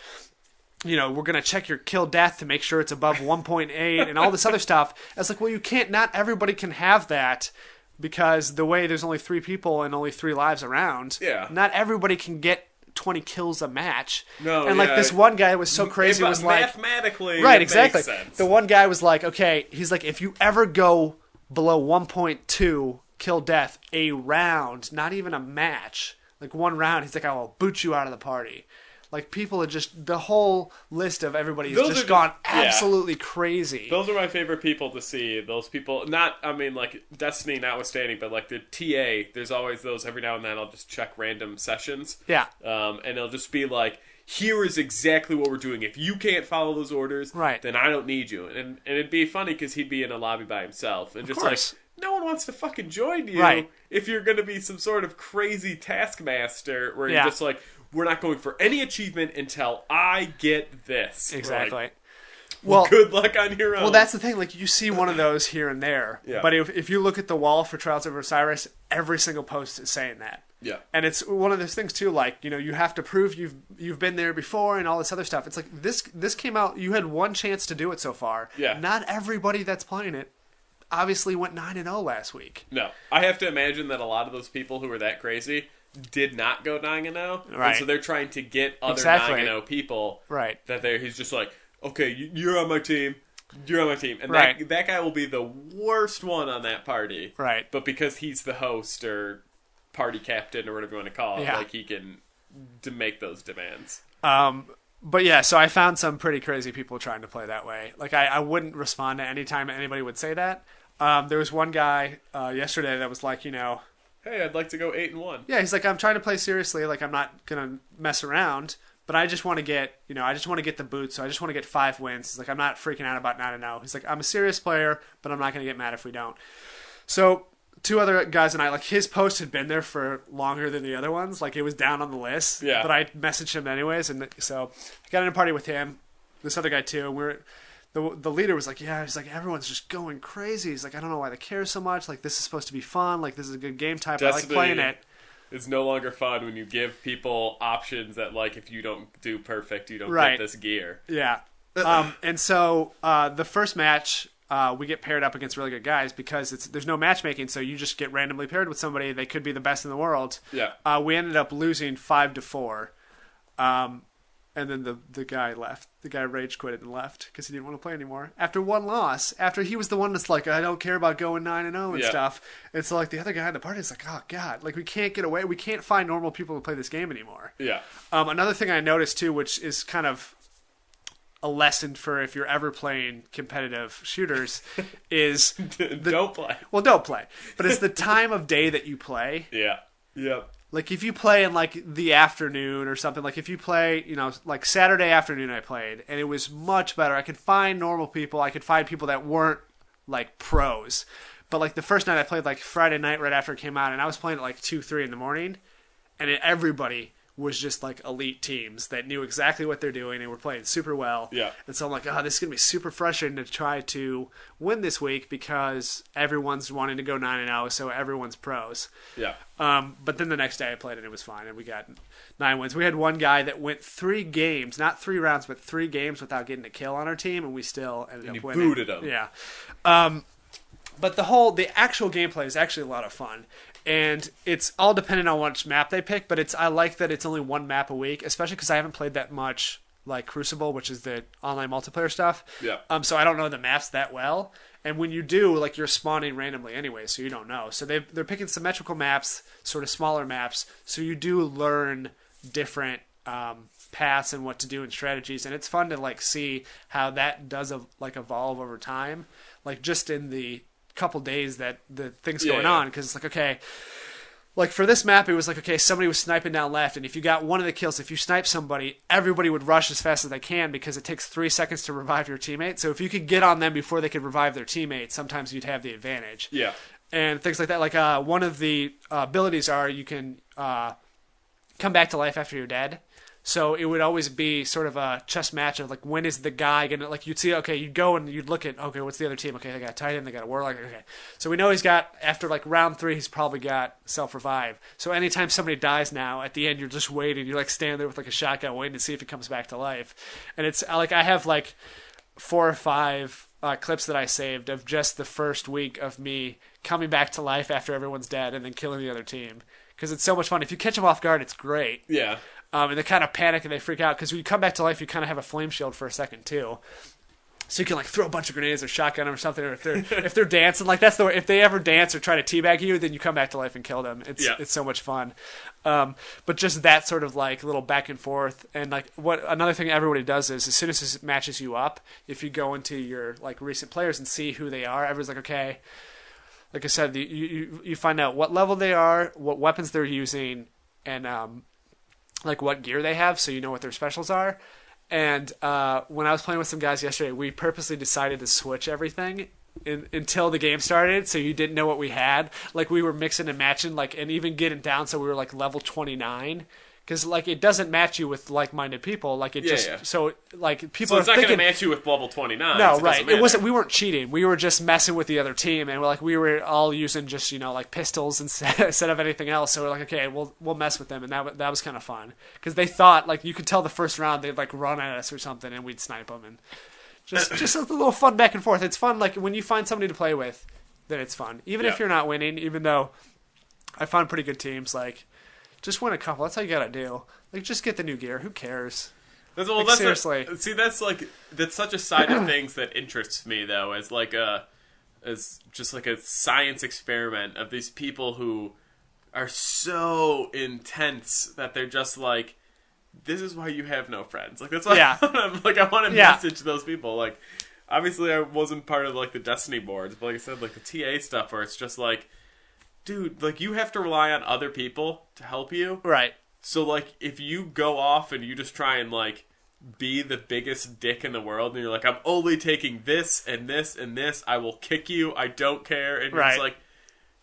we're going to check your kill death to make sure it's above 1.8 and all this other stuff. It's like, well, you can't, not everybody can have that because the way there's only 3 people and only 3 lives around. Yeah. Not everybody can get 20 kills a match. No, and like this one guy was so crazy, was like, mathematically, right, it exactly. makes sense. The one guy was like, okay, he's like, if you ever go below 1.2 kill death a round, not even a match, like one round, he's like, I will boot you out of the party. Like, people are just, the whole list of everybody has just gone absolutely crazy. Those are my favorite people to see. Those people, like Destiny notwithstanding, but like the TA, there's always those every now and then. I'll just check random sessions. Yeah. And it'll just be like, here is exactly what we're doing. If you can't follow those orders, right, then I don't need you. And it'd be funny because he'd be in a lobby by himself. And just like, no one wants to fucking join you if you're going to be some sort of crazy taskmaster where you're just like, we're not going for any achievement until I get this. Exactly. Like, well, good luck on your own. Well, that's the thing. Like, you see one of those here and there. Yeah. But if you look at the wall for Trials of Osiris, every single post is saying that. Yeah. And it's one of those things, too, like, you have to prove you've been there before and all this other stuff. It's like, this came out, you had one chance to do it so far. Yeah. Not everybody that's playing it obviously went 9-0 last week. No. I have to imagine that a lot of those people who were that crazy did not go 9-0. Right. And so they're trying to get other 9-0 people. Right. That he's just like, okay, you're on my team. You're on my team. And that guy will be the worst one on that party. Right. But because he's the host or party captain or whatever you want to call it, like, he can make those demands. But yeah, so I found some pretty crazy people trying to play that way. Like, I wouldn't respond to any time anybody would say that. There was one guy yesterday that was like, hey, I'd like to go 8-1. Yeah, he's like, I'm trying to play seriously. Like, I'm not gonna mess around, but I just want to get, I just want to get the boot. So I just want to get 5 wins. He's like, I'm not freaking out about 9-0. He's like, I'm a serious player, but I'm not gonna get mad if we don't. So 2 other guys and I, like, his post had been there for longer than the other ones. Like, it was down on the list. Yeah. But I messaged him anyways, and so I got in a party with him, this other guy too, and the leader was like, yeah, he's like, everyone's just going crazy. He's like, I don't know why they care so much. Like, this is supposed to be fun. Like, this is a good game type. Destiny, I like playing it. It's no longer fun when you give people options that, like, if you don't do perfect, you don't get this gear. Yeah. And so the first match, we get paired up against really good guys because there's no matchmaking, so you just get randomly paired with somebody. They could be the best in the world. Yeah. We ended up losing 5-4. And then the guy left. The guy rage quitted and left because he didn't want to play anymore. After one loss, after he was the one that's like, I don't care about going 9-0 and stuff. And so, like, the other guy in the party is like, oh, God. Like, we can't get away. We can't find normal people to play this game anymore. Yeah. Another thing I noticed, too, which is kind of a lesson for if you're ever playing competitive shooters is don't play. Well, don't play, but it's the time of day that you play. Yeah. Like if you play in like the afternoon or something, like if you play, like Saturday afternoon I played, and it was much better. I could find normal people. I could find people that weren't like pros. But like the first night I played like Friday night right after it came out, and I was playing at like 2, 3 in the morning, and everybody was just like elite teams that knew exactly what they're doing and were playing super well. Yeah. And so I'm like, this is going to be super frustrating to try to win this week because everyone's wanting to go 9-0, so everyone's pros. Yeah. But then the next day I played and it was fine, and we got 9 wins. We had one guy that went 3 games, not 3 rounds, but 3 games without getting a kill on our team, and we still ended up winning. Booted him. Yeah. But the actual gameplay is actually a lot of fun. And it's all dependent on which map they pick, but I like that it's only 1 map a week, especially because I haven't played that much like Crucible, which is the online multiplayer stuff. Yeah. So I don't know the maps that well. And when you do, like you're spawning randomly anyway, so you don't know. So they're picking symmetrical maps, sort of smaller maps, so you do learn different paths and what to do and strategies, and it's fun to like see how that does evolve over time, like just in the couple days that the thing's going on, because it's like, okay, like for this map it was like, okay, somebody was sniping down left, and if you got one of the kills, if you snipe somebody, everybody would rush as fast as they can because it takes 3 seconds to revive your teammate. So if you could get on them before they could revive their teammate, sometimes you'd have the advantage. Yeah. And things like that, like one of the abilities are you can come back to life after you're dead. So it would always be sort of a chess match of like, when is the guy gonna, like you'd see, okay, you'd go and you'd look at, okay, what's the other team? Okay, they got a Titan, they got a Warlock, okay. So we know he's got, after like round 3, he's probably got self-revive. So anytime somebody dies now, at the end you're just waiting, you're like standing there with like a shotgun waiting to see if he comes back to life. And it's like, I have like 4 or 5 clips that I saved of just the first week of me coming back to life after everyone's dead and then killing the other team. Because it's so much fun. If you catch them off guard, it's great. Yeah. And they kind of panic and they freak out because when you come back to life, you kind of have a flame shield for a second too, so you can like throw a bunch of grenades or shotgun or something. Or if they're dancing, like that's the way. If they ever dance or try to teabag you, then you come back to life and kill them. It's so much fun. But just that sort of like little back and forth, and like what another thing everybody does is as soon as it matches you up, if you go into your like recent players and see who they are, everyone's like, okay. Like I said, you find out what level they are, what weapons they're using, and like what gear they have, so you know what their specials are. And when I was playing with some guys yesterday, we purposely decided to switch everything until the game started, so you didn't know what we had. Like we were mixing and matching, like, and even getting down, so we were like level 29. Because like it doesn't match you with like-minded people, like it so like people. So it's are not thinking, going to match you with level 29. No, right? It wasn't. We weren't cheating. We were just messing with the other team, and we were all using just like pistols instead of anything else. So we're like, okay, we'll mess with them, and that was kind of fun because they thought like you could tell the first round they'd like run at us or something, and we'd snipe them, and just a little fun back and forth. It's fun like when you find somebody to play with, then it's fun, even if you're not winning. Even though I found pretty good teams like. Just win a couple. That's all you gotta do. Like, just get the new gear. Who cares? Seriously. That's such a side of things that interests me, though, as just like a science experiment of these people who are so intense that they're just like, this is why you have no friends. Like, that's why I want to message those people. Like, obviously, I wasn't part of like the Destiny boards, but like I said, like the TA stuff where it's just like. Dude, like, you have to rely on other people to help you. Right. So, like, if you go off and you just try and, like, be the biggest dick in the world, and you're like, I'm only taking this and this and this, I will kick you, I don't care. And it's like,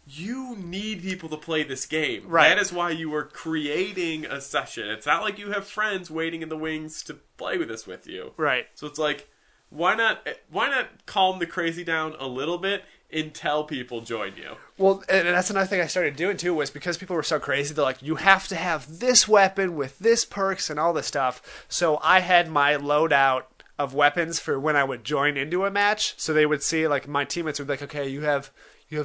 you need people to play this game. Right. That is why you were creating a session. It's not like you have friends waiting in the wings to play with this with you. Right. So it's like, why not calm the crazy down a little bit until people join you? Well, and that's another thing I started doing too, was because people were so crazy, they're like, you have to have this weapon with this perks and all this stuff. So I had my loadout of weapons for when I would join into a match. So they would see, like, my teammates would be like, okay, you have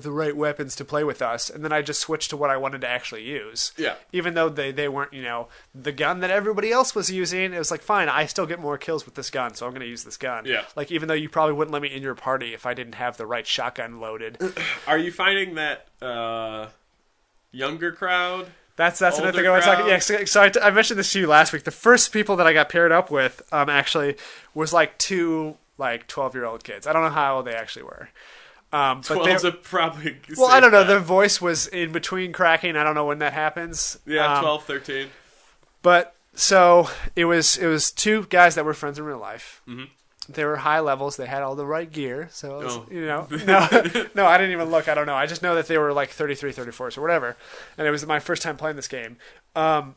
the right weapons to play with us. And then I just switched to what I wanted to actually use. Yeah. Even though they weren't, the gun that everybody else was using, it was like, fine, I still get more kills with this gun, so I'm going to use this gun. Yeah. Like, even though you probably wouldn't let me in your party if I didn't have the right shotgun loaded. Are you finding that younger crowd That's another older thing I was talking. crowd. Yeah, so I mentioned this to you last week. The first people that I got paired up with, actually, was like two 12-year-old kids. I don't know how old they actually were. But 12's a probably. well, I don't know. Their voice was in between cracking. I don't know when that happens. Yeah, 12, 13. But so it was two guys that were friends in real life. Mm-hmm. They were high levels. They had all the right gear. So, it was, Oh. no, I didn't even look. I don't know. I just know that they were like 33, 34s or whatever. And it was my first time playing this game. And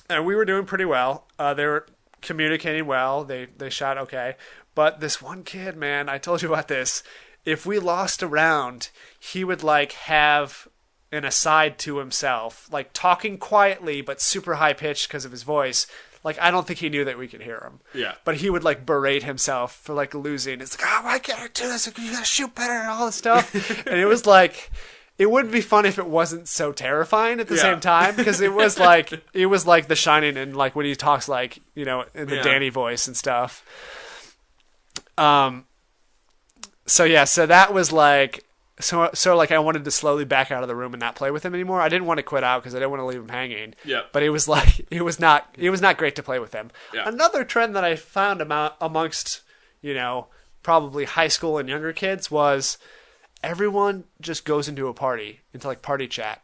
we were doing pretty well. They were communicating well. They shot okay. But this one kid, man, I told you about this. If we lost a round, he would like have an aside to himself, like talking quietly but super high pitched because of his voice. Like, I don't think he knew that we could hear him. Yeah. But he would like berate himself for like losing. It's like, oh, why can't I do this? You gotta shoot better and all this stuff. And it was like, it wouldn't be fun if it wasn't so terrifying at the same time, because it was like The Shining, and like when he talks like, in the Danny voice and stuff. So that was like, so like I wanted to slowly back out of the room and not play with him anymore. I didn't want to quit out because I didn't want to leave him hanging. Yeah. But it was like, it was not great to play with him. Yeah. Another trend that I found amongst, probably high school and younger kids was everyone just goes into a party, into like party chat.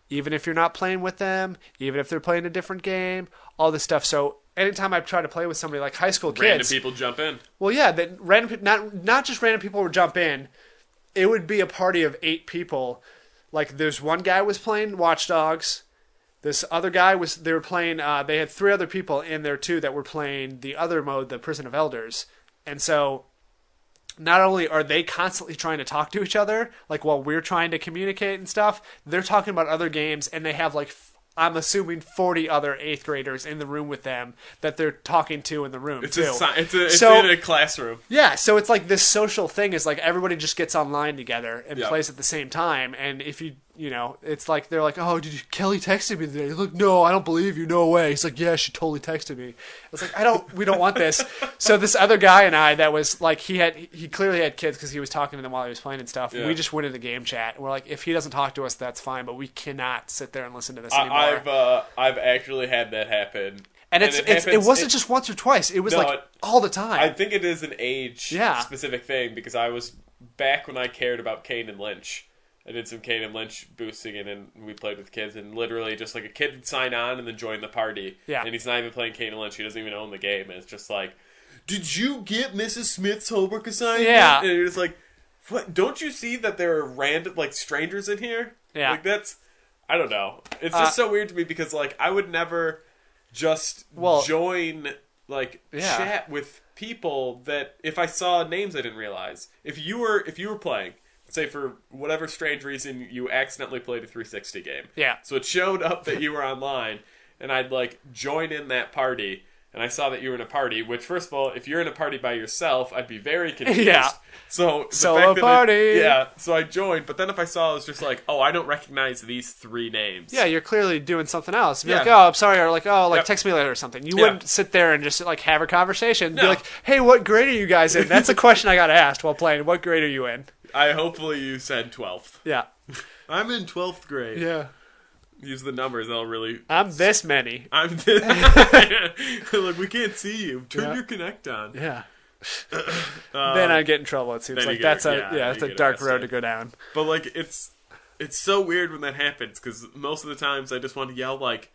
Even if you're not playing with them, even if they're playing a different game, all this stuff. So anytime I try to play with somebody like high school kids, Random people jump in. well, yeah, that not just random people would jump in. It would be a party of 8 people. Like, there's one guy was playing Watch Dogs. This other guy they were playing. They had 3 other people in there too that were playing the other mode, the Prison of Elders. And so, not only are they constantly trying to talk to each other, like while we're trying to communicate and stuff, they're talking about other games, and they have like, I'm assuming 40 other 8th graders in the room with them that they're talking to in the room It's too. it's in a classroom. Yeah, so it's like this social thing is like everybody just gets online together and plays at the same time. And if it's like they're like, oh, Kelly texted me today. Look, no, I don't believe you. No way. He's like, yeah, she totally texted me. It's like, we don't want this. So this other guy and I, that was like, he clearly had kids because he was talking to them while he was playing and stuff. Yeah. We just went into the game chat and we're like, if he doesn't talk to us, that's fine, but we cannot sit there and listen to this anymore. I've actually had that happen. And it wasn't just once or twice. It was all the time. I think it is an age specific thing, because I was back when I cared about Kane and Lynch. I did some Kane and Lynch boosting, and then we played with kids, and literally just like a kid would sign on and then join the party. Yeah. And he's not even playing Kane and Lynch. He doesn't even own the game. And it's just like, did you get Mrs. Smith's homework assignment? Yeah. And you're just like, what? Don't you see that there are random, like, strangers in here? Yeah. Like, that's, I don't know. It's just so weird to me, because, like, I would never just join, like, chat with people that, if I saw names I didn't realize. If you were playing, say for whatever strange reason you accidentally played a 360 game. Yeah. So it showed up that you were online, and I'd like join in that party, and I saw that you were in a party, which, first of all, if you're in a party by yourself, I'd be very confused. Yeah. So solo party. So I joined, but then if I saw it was just like, oh, I don't recognize these 3 names. Yeah, you're clearly doing something else. Be like, oh, I'm sorry, or like, oh, like text me later or something. You wouldn't sit there and just like have a conversation. No. Be like, hey, what grade are you guys in? That's a question I got asked while playing. What grade are you in? Hopefully you said 12th. Yeah. I'm in 12th grade. Yeah. Use the numbers, they'll really... I'm this many. I'm this... Like, we can't see you. Turn your Connect on. Yeah. Then I get in trouble, it seems like. That's a dark road to go down. But, like, it's so weird when that happens, because most of the times I just want to yell, like,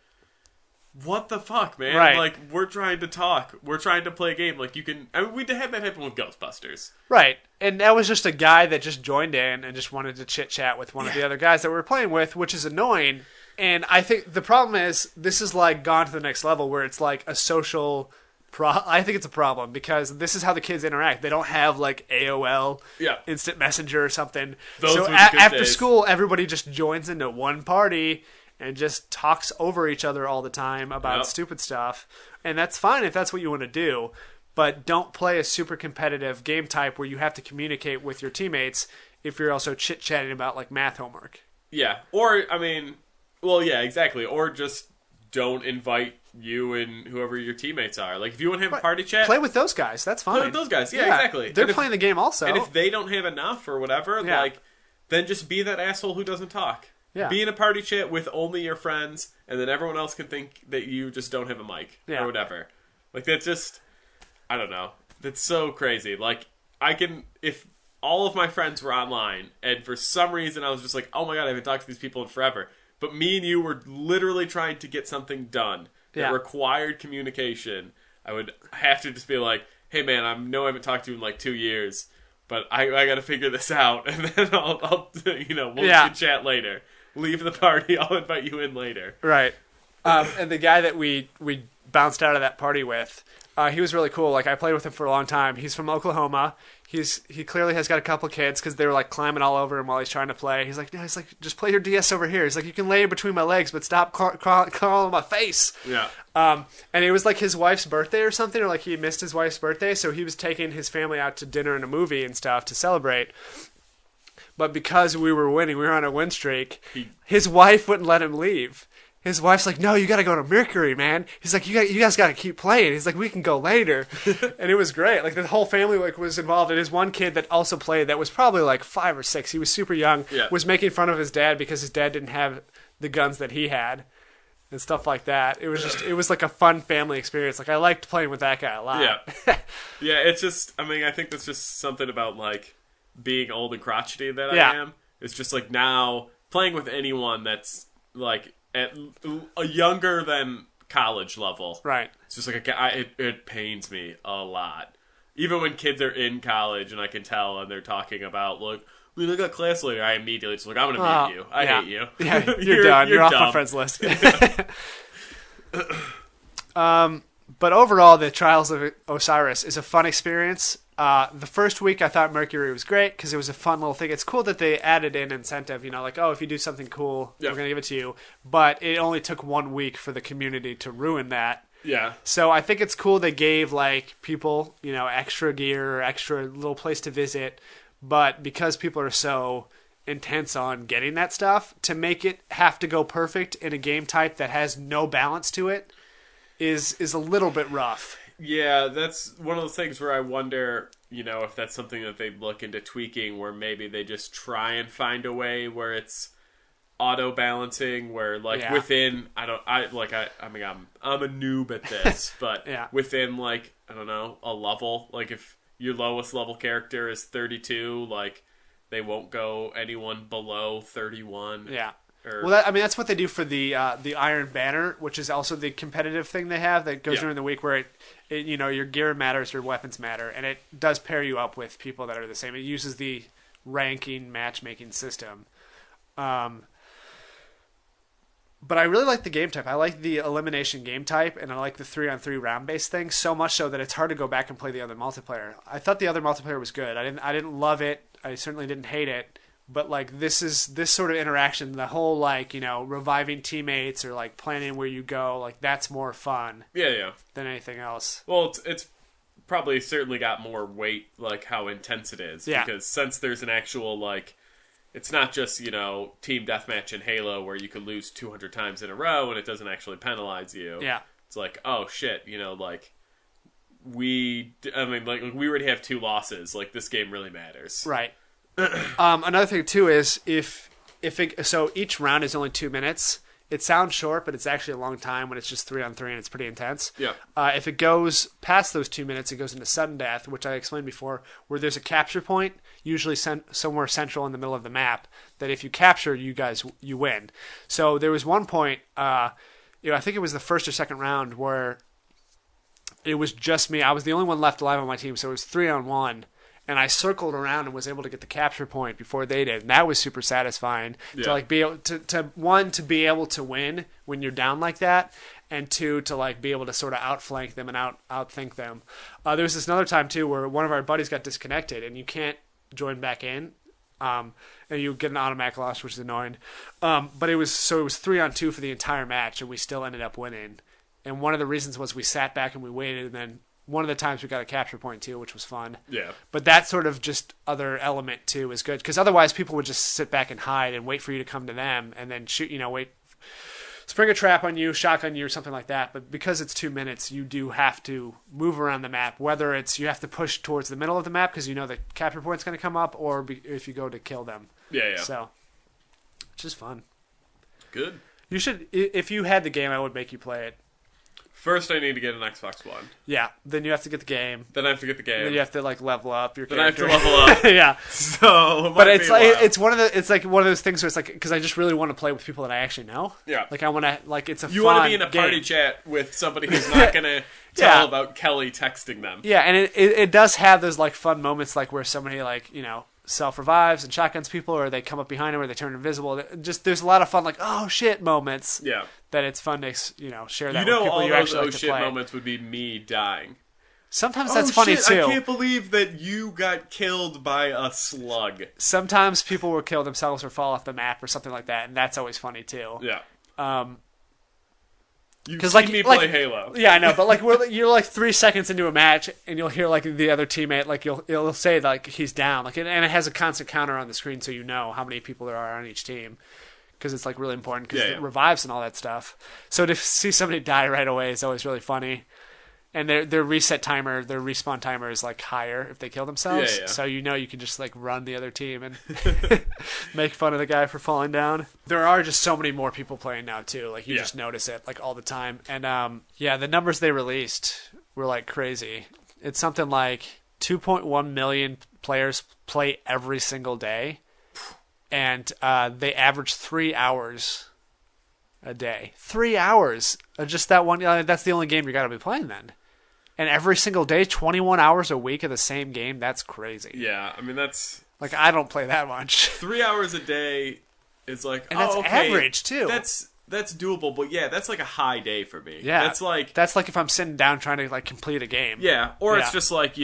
what the fuck, man? Right. Like, we're trying to talk. We're trying to play a game. Like, you can... I mean, we had that happen with Ghostbusters. Right. And that was just a guy that just joined in and just wanted to chit-chat with one of the other guys that we were playing with, which is annoying. And I think the problem is, this is, like, gone to the next level where it's, like, a social... I think it's a problem, because this is how the kids interact. They don't have, like, AOL, Instant Messenger or something. So after school, everybody just joins into one party and just talks over each other all the time about stupid stuff. And that's fine if that's what you want to do. But don't play a super competitive game type where you have to communicate with your teammates if you're also chit-chatting about, like, math homework. Yeah. Or, I mean, well, yeah, exactly. Or just don't invite you and whoever your teammates are. Like, if you want to have a party chat... Play with those guys. That's fine. Play with those guys. Yeah, exactly. They're playing the game also. And if they don't have enough or whatever, like, then just be that asshole who doesn't talk. Be in a party chat with only your friends, and then everyone else can think that you just don't have a mic or whatever. Like, that's just, I don't know. That's so crazy. Like, if all of my friends were online, and for some reason I was just like, oh my god, I haven't talked to these people in forever. But me and you were literally trying to get something done that required communication. I would have to just be like, hey man, I know I haven't talked to you in like 2 years, but I got to figure this out, and then I'll we'll can chat later. Leave the party, I'll invite you in later. Right. And the guy that we bounced out of that party with, he was really cool. Like, I played with him for a long time. He's from Oklahoma. He clearly has got a couple kids because they were like climbing all over him while he's trying to play. He's like, just play your DS over here. He's like, you can lay it between my legs, but stop crawling my face. Yeah. And it was like his wife's birthday or something, or like he missed his wife's birthday, so he was taking his family out to dinner and a movie and stuff to celebrate. But because we were winning, we were on a win streak, his wife wouldn't let him leave. His wife's like, no, you got to go to Mercury, man. He's like, you guys got to keep playing. He's like, we can go later. And it was great. Like, the whole family was involved. And his one kid that also played, that was probably like 5 or 6, he was super young, was making fun of his dad because his dad didn't have the guns that he had and stuff like that. It was like a fun family experience. Like, I liked playing with that guy a lot. Yeah. Yeah, it's just, I mean, I think that's just something about, like, being old and crotchety that I am. It's just like, now playing with anyone that's like at a younger than college level, right? It's just like it pains me a lot, even when kids are in college and I can tell and they're talking about, look, we got class later. I immediately just like, I'm gonna mute you. I hate you. Yeah, you're done. You're off my friends list. But overall, the Trials of Osiris is a fun experience. The first week, I thought Mercury was great because it was a fun little thing. It's cool that they added in incentive, like, oh, if you do something cool, we're going to give it to you. But it only took 1 week for the community to ruin that. Yeah. So I think it's cool they gave, like, people, extra gear, extra little place to visit. But because people are so intense on getting that stuff, to make it have to go perfect in a game type that has no balance to it is a little bit rough. Yeah, that's one of those things where I wonder, if that's something that they look into tweaking, where maybe they just try and find a way where it's auto balancing, where within I'm a noob at this, but within like, I don't know, a level, like if your lowest level character is 32, like they won't go anyone below 31. Yeah. Well, that's what they do for the Iron Banner, which is also the competitive thing they have that goes during the week, where it your gear matters, your weapons matter, and it does pair you up with people that are the same. It uses the ranking matchmaking system. But I really like the game type. I like the elimination game type, and I like the 3-on-3 round-based thing so much so that it's hard to go back and play the other multiplayer. I thought the other multiplayer was good. I didn't love it. I certainly didn't hate it. But, like, this sort of interaction, the whole, like, reviving teammates or, like, planning where you go, like, that's more fun. Yeah. Than anything else. Well, it's probably certainly got more weight, like, how intense it is. Yeah. Because since there's an actual, like, it's not just, team deathmatch in Halo where you could lose 200 times in a row and it doesn't actually penalize you. Yeah. It's like, oh, shit, we already have 2 losses. Like, this game really matters. Right. Another thing too is so each round is only 2 minutes. It sounds short, but it's actually a long time when it's just 3-on-3 and it's pretty intense. Yeah. If it goes past those 2 minutes, it goes into sudden death, which I explained before, where there's a capture point, usually somewhere central in the middle of the map, that if you capture, you win. So there was one point, I think it was the first or second round where it was just me. I was the only one left alive on my team, so it was 3-on-1. And I circled around and was able to get the capture point before they did. And that was super satisfying to like be able to be able to win when you're down like that, and 2 to like be able to sort of outflank them and outthink them. There was this another time too where one of our buddies got disconnected and you can't join back in, and you get an automatic loss, which is annoying. But it was 3-on-2 for the entire match, and we still ended up winning. And one of the reasons was we sat back and we waited, and then one of the times we got a capture point too, which was fun. Yeah. But that sort of just other element too is good, because otherwise people would just sit back and hide and wait for you to come to them and then shoot, spring a trap on you, shotgun you, or something like that. But because it's 2 minutes, you do have to move around the map, whether it's you have to push towards the middle of the map because the capture point's going to come up, or if you go to kill them. Yeah. So, it's just fun. Good. You should, if you had the game, I would make you play it. First, I need to get an Xbox One. Yeah, then you have to get the game. Then I have to get the game. Then you have to like level up your Then character. I have to level up. Yeah. So, But it's like it's one of the it's like one of those things where it's like because I just really want to play with people that I actually know. Yeah. Like I want to like it's a you fun want to be in a party game. chat with somebody who's not gonna tell about Kelly texting them. Yeah, and it does have those like fun moments like where somebody like self revives and shotguns people, or they come up behind them, or they turn invisible. Just there's a lot of fun like oh shit moments. Yeah. That it's fun to share that with all people you those actually like to shit play. moments would be me dying. Sometimes that's funny shit, too. I can't believe that you got killed by a slug. Sometimes people will kill themselves or fall off the map or something like that, and that's always funny too. Yeah. You've 'cause, seen like- me like- play Halo. Yeah, I know, but like you're like 3 seconds into a match, and you'll hear like the other teammate like it'll say like he's down, like and it has a constant counter on the screen, so you know how many people there are on each team, because it's like really important because it revives and all that stuff. So to see somebody die right away is always really funny, and their reset timer, their respawn timer is like higher if they kill themselves. Yeah. So you can just like run the other team and make fun of the guy for falling down. There are just so many more people playing now too. Like you just notice it like all the time. And the numbers they released were like crazy. It's something like 2.1 million players play every single day, and they average 3 hours a day. 3 hours of just that one. That's the only game you're gonna be playing then. And every single day, 21 hours a week of the same game. That's crazy. Yeah, I mean that's like I don't play that much. 3 hours a day is like, and that's average too. That's doable, but yeah, that's like a high day for me. Yeah, that's like if I'm sitting down trying to like complete a game. Yeah, or it's just like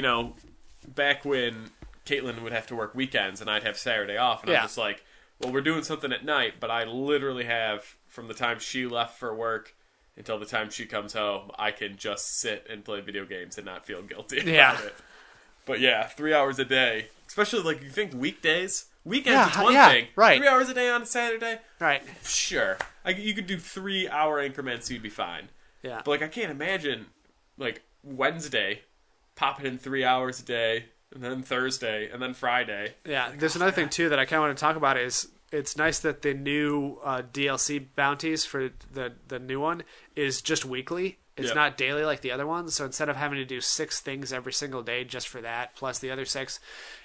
back when Caitlin would have to work weekends and I'd have Saturday off, and I'm just like, well, we're doing something at night, but I literally have from the time she left for work until the time she comes home, I can just sit and play video games and not feel guilty about it. But yeah, 3 hours a day. Especially, like, you think weekdays? Weekends, it's one thing. Right. 3 hours a day on a Saturday? Right. Sure. You could do 3 hour increments, you'd be fine. Yeah. But, like, I can't imagine, like, Wednesday, popping in 3 hours a day, and then Thursday, and then Friday. Yeah, there's another thing, too, that I kind of want to talk about is it's nice that the new DLC bounties for the new one is just weekly. It's not daily like the other ones. So instead of having to do 6 things every single day just for that, plus the other 6,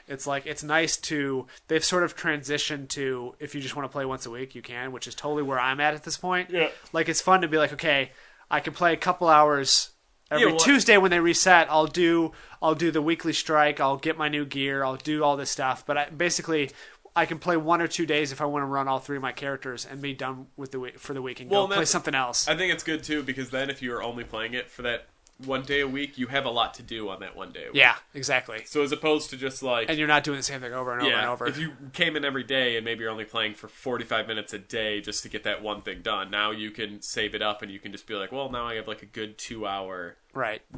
it's like it's nice to. They've sort of transitioned to if you just want to play once a week, you can, which is totally where I'm at this point. Yeah. Like it's fun to be like, okay, I can play a couple hours every Tuesday when they reset. I'll do the weekly strike. I'll get my new gear. I'll do all this stuff. But basically, I can play 1 or 2 days if I want to run all 3 of my characters and be done with for the week and go play something else. I think it's good too because then if you're only playing it for that 1 day a week, you have a lot to do on that 1 day a week. Yeah, exactly. So as opposed to just like... And you're not doing the same thing over and over and over. If you came in every day and maybe you're only playing for 45 minutes a day just to get that one thing done, now you can save it up and you can just be like, well, now I have like a good 2-hour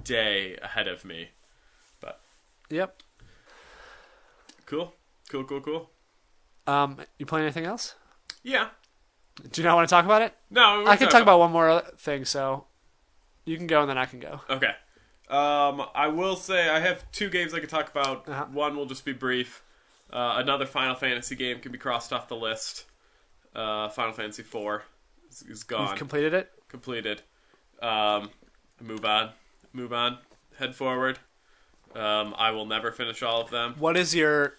day ahead of me. But Yep. Cool. You play anything else? Yeah. Do you not want to talk about it? No, I can talk about one more thing, so you can go and then I can go. Okay. I will say I have 2 games I can talk about. Uh-huh. One will just be brief. Another Final Fantasy game can be crossed off the list. Final Fantasy IV is gone. You've completed it? Completed. Move on. Head forward. I will never finish all of them. What is your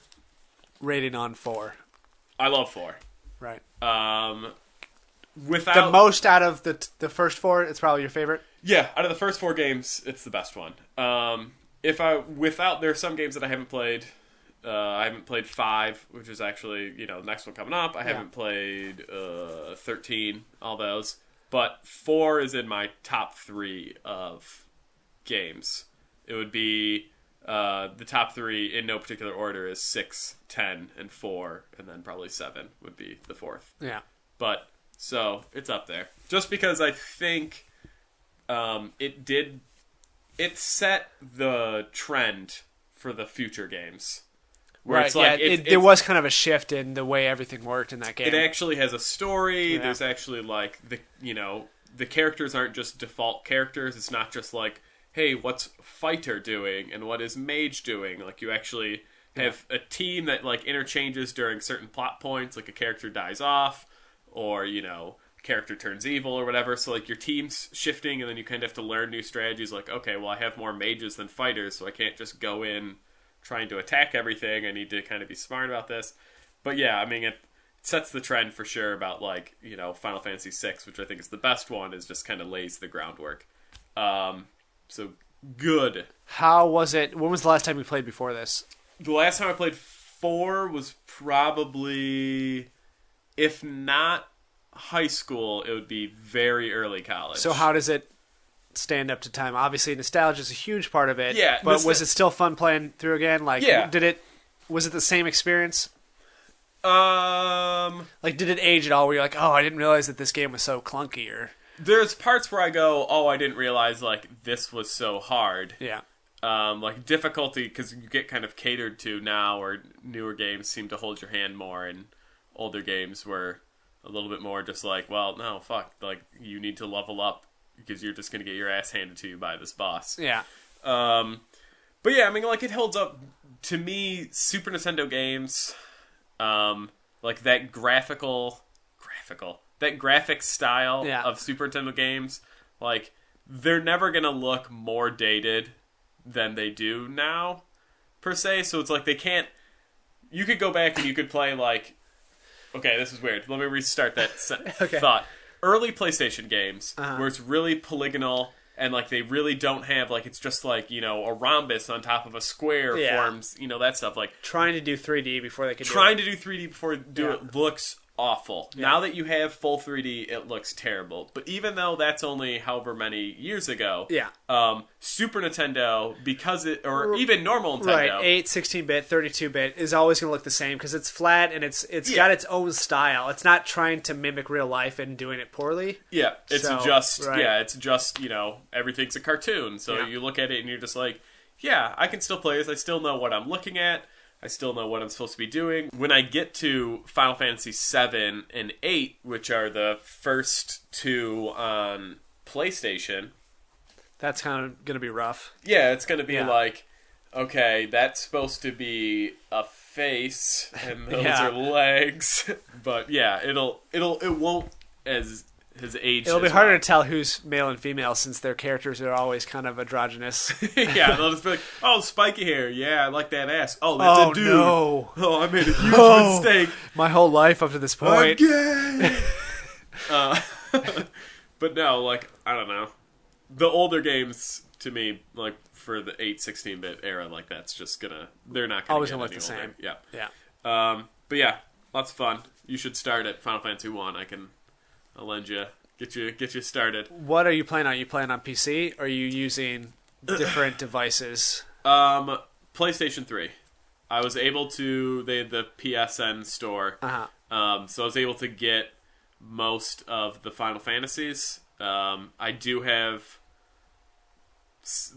rating on 4? I love 4. Right. Without the most out of the first 4, it's probably your favorite? Yeah, out of the first 4 games, it's the best one. There are some games that I haven't played. I haven't played 5, which is actually, the next one coming up. I haven't played 13, all those. But 4 is in my top 3 of games. It would be the top 3 in no particular order is 6, 10, and 4, and then probably 7 would be the 4th. Yeah. But so it's up there, just because I think it set the trend for the future games. Where it's like there was kind of a shift in the way everything worked in that game. It actually has a story. Yeah. There's actually like the characters aren't just default characters. It's not just like, hey, what's fighter doing and what is mage doing? Like you actually have a team that like interchanges during certain plot points. Like a character dies off, or character turns evil or whatever. So like your team's shifting, and then you kind of have to learn new strategies. Like, okay, well I have more mages than fighters, so I can't just go in trying to attack everything. I need to kind of be smart about this. But yeah, I mean, it sets the trend for sure about like, you know, Final Fantasy VI, which I think is the best one, is just kind of lays the groundwork. So good. How was it? When was the last time you played before this? The last time I played 4 was probably, if not high school, it would be very early college. So how does it stand up to time? Obviously, nostalgia is a huge part of it. Yeah, but was it still fun playing through again? Like, yeah. Was it the same experience? Like, did it age at all? Where you're like, oh, I didn't realize that this game was so clunky, or there's parts where I go, oh, I didn't realize like this was so hard. yeah. Like difficulty, because you get kind of catered to now, or newer games seem to hold your hand more, and older games were a little bit more just like, well, no, fuck, like you need to level up because you're just gonna get your ass handed to you by this boss. Yeah. But yeah, I mean, like it holds up to me. Super Nintendo games, like that graphic style of Super Nintendo games, like they're never gonna look more dated than they do now, per se. So it's like they can't. You could go back and you could play like. Okay, this is weird. Let me restart that thought. Early PlayStation games, where it's really polygonal and like they really don't have like it's just like, you know, a rhombus on top of a square forms, you know, that stuff. Like trying to do 3D before they could. Trying to do 3D before it looks awful. Yeah. Now that you have full 3D, it looks terrible. But even though that's only however many years ago, Super Nintendo, because it, or even normal Nintendo, right, 8, 16-bit, 32-bit is always going to look the same because it's flat and it's got its own style. It's not trying to mimic real life and doing it poorly. Yeah, it's just you know, everything's a cartoon. So you look at it and you're just like, yeah, I can still play this. I still know what I'm looking at. I still know what I'm supposed to be doing. When I get to Final Fantasy 7 and 8, which are the first two on PlayStation, that's kind of going to be rough. Yeah, it's going to be like, okay, that's supposed to be a face, and those are legs. But yeah, it won't his age. It'll be harder to tell who's male and female since their characters are always kind of androgynous. Yeah, they'll just be like, "Oh, spiky hair, yeah, I like that ass. Oh, that's a dude. No. Oh, I made a huge mistake. My whole life up to this point. I'm gay." But no, like I don't know, the older games to me, like for the 8, 16-bit era, like that's just they're not gonna always get gonna look any the older. same. Yeah. But yeah, lots of fun. You should start at Final Fantasy 1. I'll lend you, get you started. What are you playing on? Are you playing on PC? Or are you using different devices? PlayStation 3. I was able to. They had the PSN store, so I was able to get most of the Final Fantasies. I do have,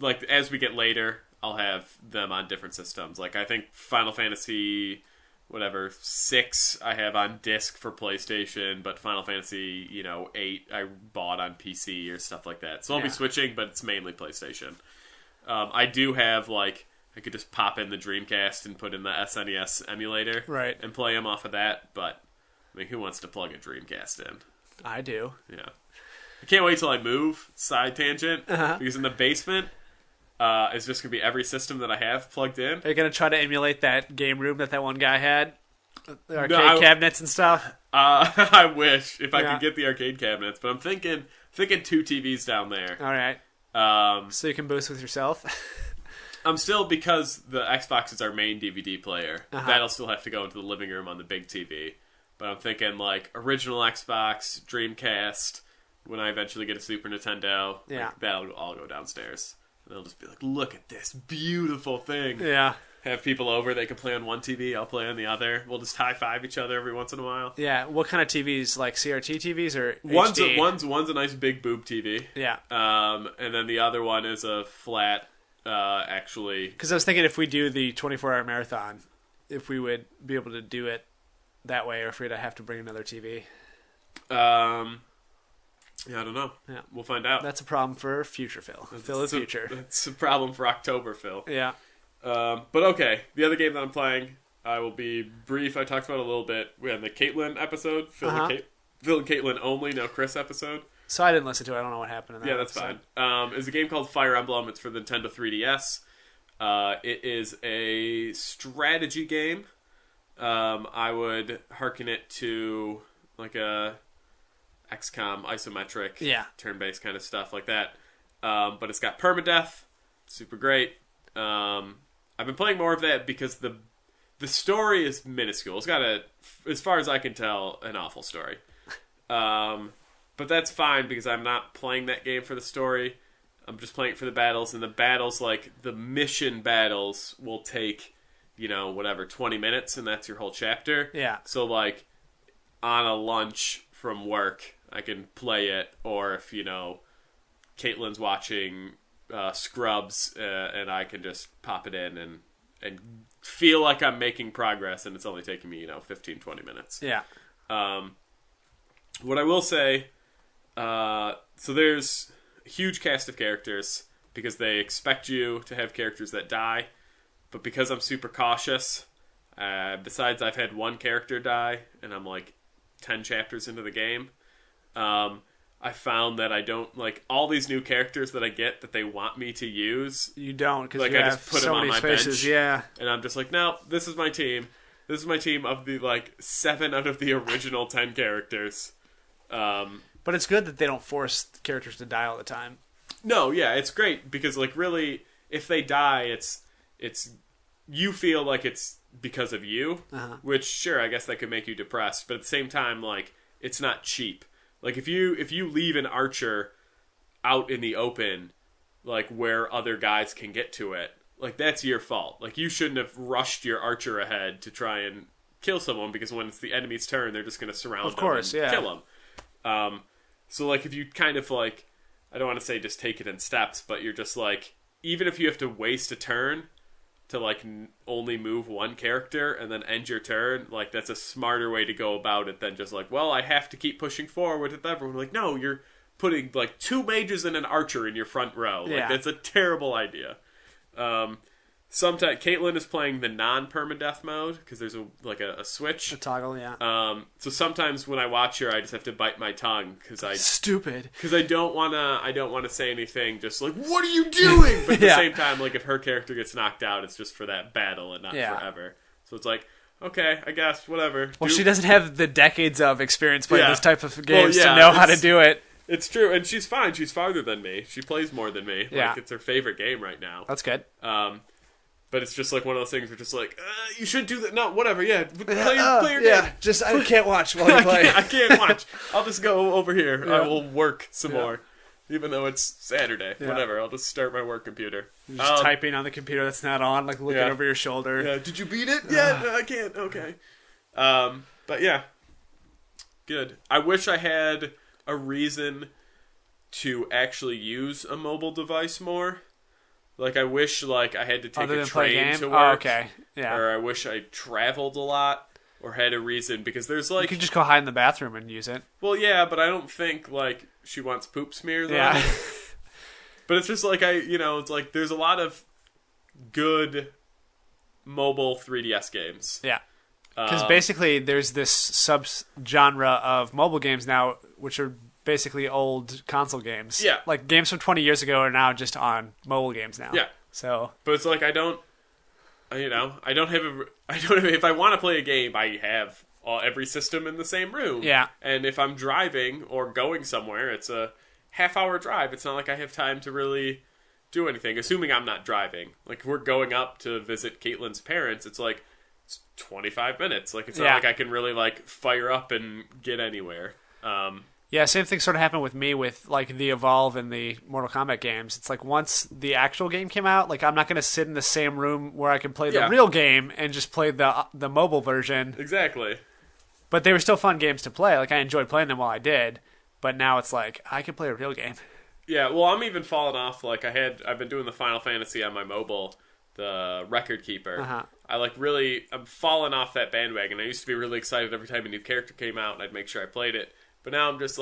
like, as we get later, I'll have them on different systems. Like, I think Final Fantasy, 6 I have on disc for PlayStation, but Final Fantasy, 8 I bought on PC or stuff like that. So I'll be switching, but it's mainly PlayStation. I do have, like, I could just pop in the Dreamcast and put in the SNES emulator and play them off of that, but, I mean, who wants to plug a Dreamcast in? I do. Yeah. I can't wait till I move, side tangent, because in the basement, it's just going to be every system that I have plugged in. Are you going to try to emulate that game room that one guy had? The arcade cabinets and stuff? I wish, if I could get the arcade cabinets, but I'm thinking 2 TVs down there. All right. So you can boost with yourself? I'm still, because the Xbox is our main DVD player, that'll still have to go into the living room on the big TV. But I'm thinking, like, original Xbox, Dreamcast, when I eventually get a Super Nintendo, like, that'll all go downstairs. And they'll just be like, look at this beautiful thing. Yeah. Have people over, they can play on one TV, I'll play on the other. We'll just high-five each other every once in a while. Yeah. What kind of TVs? Like CRT TVs or HD? One's a nice big boob TV. Yeah. And then the other one is a flat, actually. Because I was thinking if we do the 24-hour marathon, if we would be able to do it that way, or if we'd have to bring another TV. Yeah, I don't know. Yeah. We'll find out. That's a problem for future Phil. Phil is future. That's a problem for October Phil. Yeah. But okay, the other game that I'm playing, I will be brief. I talked about it a little bit. We had the Caitlyn episode, Phil Phil and Caitlin only, no Chris episode. So I didn't listen to it. I don't know what happened in that. Yeah, that's episode. fine. It's a game called Fire Emblem. It's for the Nintendo 3DS. It is a strategy game. I would hearken it to like a XCOM isometric, turn-based kind of stuff like that. But it's got permadeath. Super great. I've been playing more of that because the story is minuscule. It's got as far as I can tell, an awful story. But that's fine because I'm not playing that game for the story. I'm just playing it for the battles, and the battles, like the mission battles, will take, 20 minutes, and that's your whole chapter. Yeah. So like on a lunch from work, I can play it, or if Caitlin's watching Scrubs, and I can just pop it in and feel like I'm making progress, and it's only taking me 15, 20 minutes. Yeah. What I will say, so there's a huge cast of characters because they expect you to have characters that die, but because I'm super cautious, besides I've had one character die, and I'm like 10 chapters into the game, I found that I don't like all these new characters that I get that they want me to use. You don't, because like you I have just put so them on many my spaces. bench, Yeah. and I'm just like, no, this is my team. This is my team of the 7 out of the original 10 characters. But it's good that they don't force characters to die all the time. No, yeah, it's great because really, if they die, it's you feel like it's because of you, which sure, I guess that could make you depressed, but at the same time, it's not cheap. Like if you leave an archer out in the open, where other guys can get to it, that's your fault. You shouldn't have rushed your archer ahead to try and kill someone, because when it's the enemy's turn, they're just going to surround them and kill them. So if you kind of I don't want to say just take it in steps, but you're just even if you have to waste a turn to only move one character and then end your turn, that's a smarter way to go about it than just well, I have to keep pushing forward with everyone. No, you're putting 2 mages and an archer in your front row. That's a terrible idea. Sometimes Caitlin is playing the non-permadeath mode because there's a switch, A toggle, yeah. So sometimes when I watch her, I just have to bite my tongue because I don't wanna say anything. Just what are you doing? But at the same time, if her character gets knocked out, it's just for that battle and not forever. So it's okay, I guess whatever. Well, she doesn't have the decades of experience playing this type of games to know how to do it. It's true, and she's fine. She's farther than me. She plays more than me. Yeah. It's her favorite game right now. That's good. But it's just one of those things where just you should do that. No, whatever. Yeah, play your game. Just I can't watch while you play. I can't watch. I'll just go over here. I will work some more, even though it's Saturday. Yeah. Whatever. I'll just start my work computer. You're just typing on the computer that's not on, looking over your shoulder. Yeah. Did you beat it? Yeah. No, I can't. Okay. But yeah, good. I wish I had a reason to actually use a mobile device more. I wish, I had to take a train to work. Oh, okay. Yeah. Or I wish I traveled a lot, or had a reason, because there's, You could just go hide in the bathroom and use it. Well, yeah, but I don't think, she wants poop smears on it. But it's just, it's there's a lot of good mobile 3DS games. Yeah. Because basically, there's this sub-genre of mobile games now, which are basically old console games. Yeah. Games from 20 years ago are now just on mobile games now. Yeah. So. But it's I don't have if I want to play a game, I have every system in the same room. Yeah. And if I'm driving or going somewhere, it's a half-hour drive. It's not like I have time to really do anything, assuming I'm not driving. If we're going up to visit Caitlin's parents, it's it's 25 minutes. It's not like I can really fire up and get anywhere. Yeah, same thing sort of happened with me with the Evolve and the Mortal Kombat games. It's once the actual game came out, I'm not going to sit in the same room where I can play the real game and just play the mobile version. Exactly. But they were still fun games to play. I enjoyed playing them while I did. But now it's I can play a real game. Yeah, well, I'm even falling off. I've been doing the Final Fantasy on my mobile, the Record Keeper. Uh-huh. I'm falling off that bandwagon. I used to be really excited every time a new character came out, and I'd make sure I played it. But now I'm just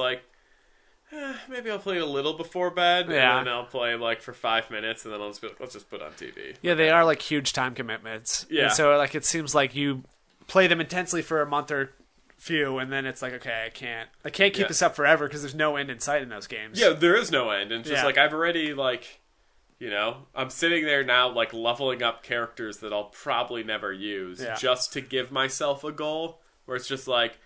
maybe I'll play a little before bed, and then I'll play for 5 minutes, and then let's just put on TV. Yeah, they are huge time commitments. Yeah. And so it seems like you play them intensely for a month or few, and then it's like, okay, I can't keep this up forever because there's no end in sight in those games. Yeah, there is no end, and just like I've already like, I'm sitting there now like leveling up characters that I'll probably never use just to give myself a goal where it's just like,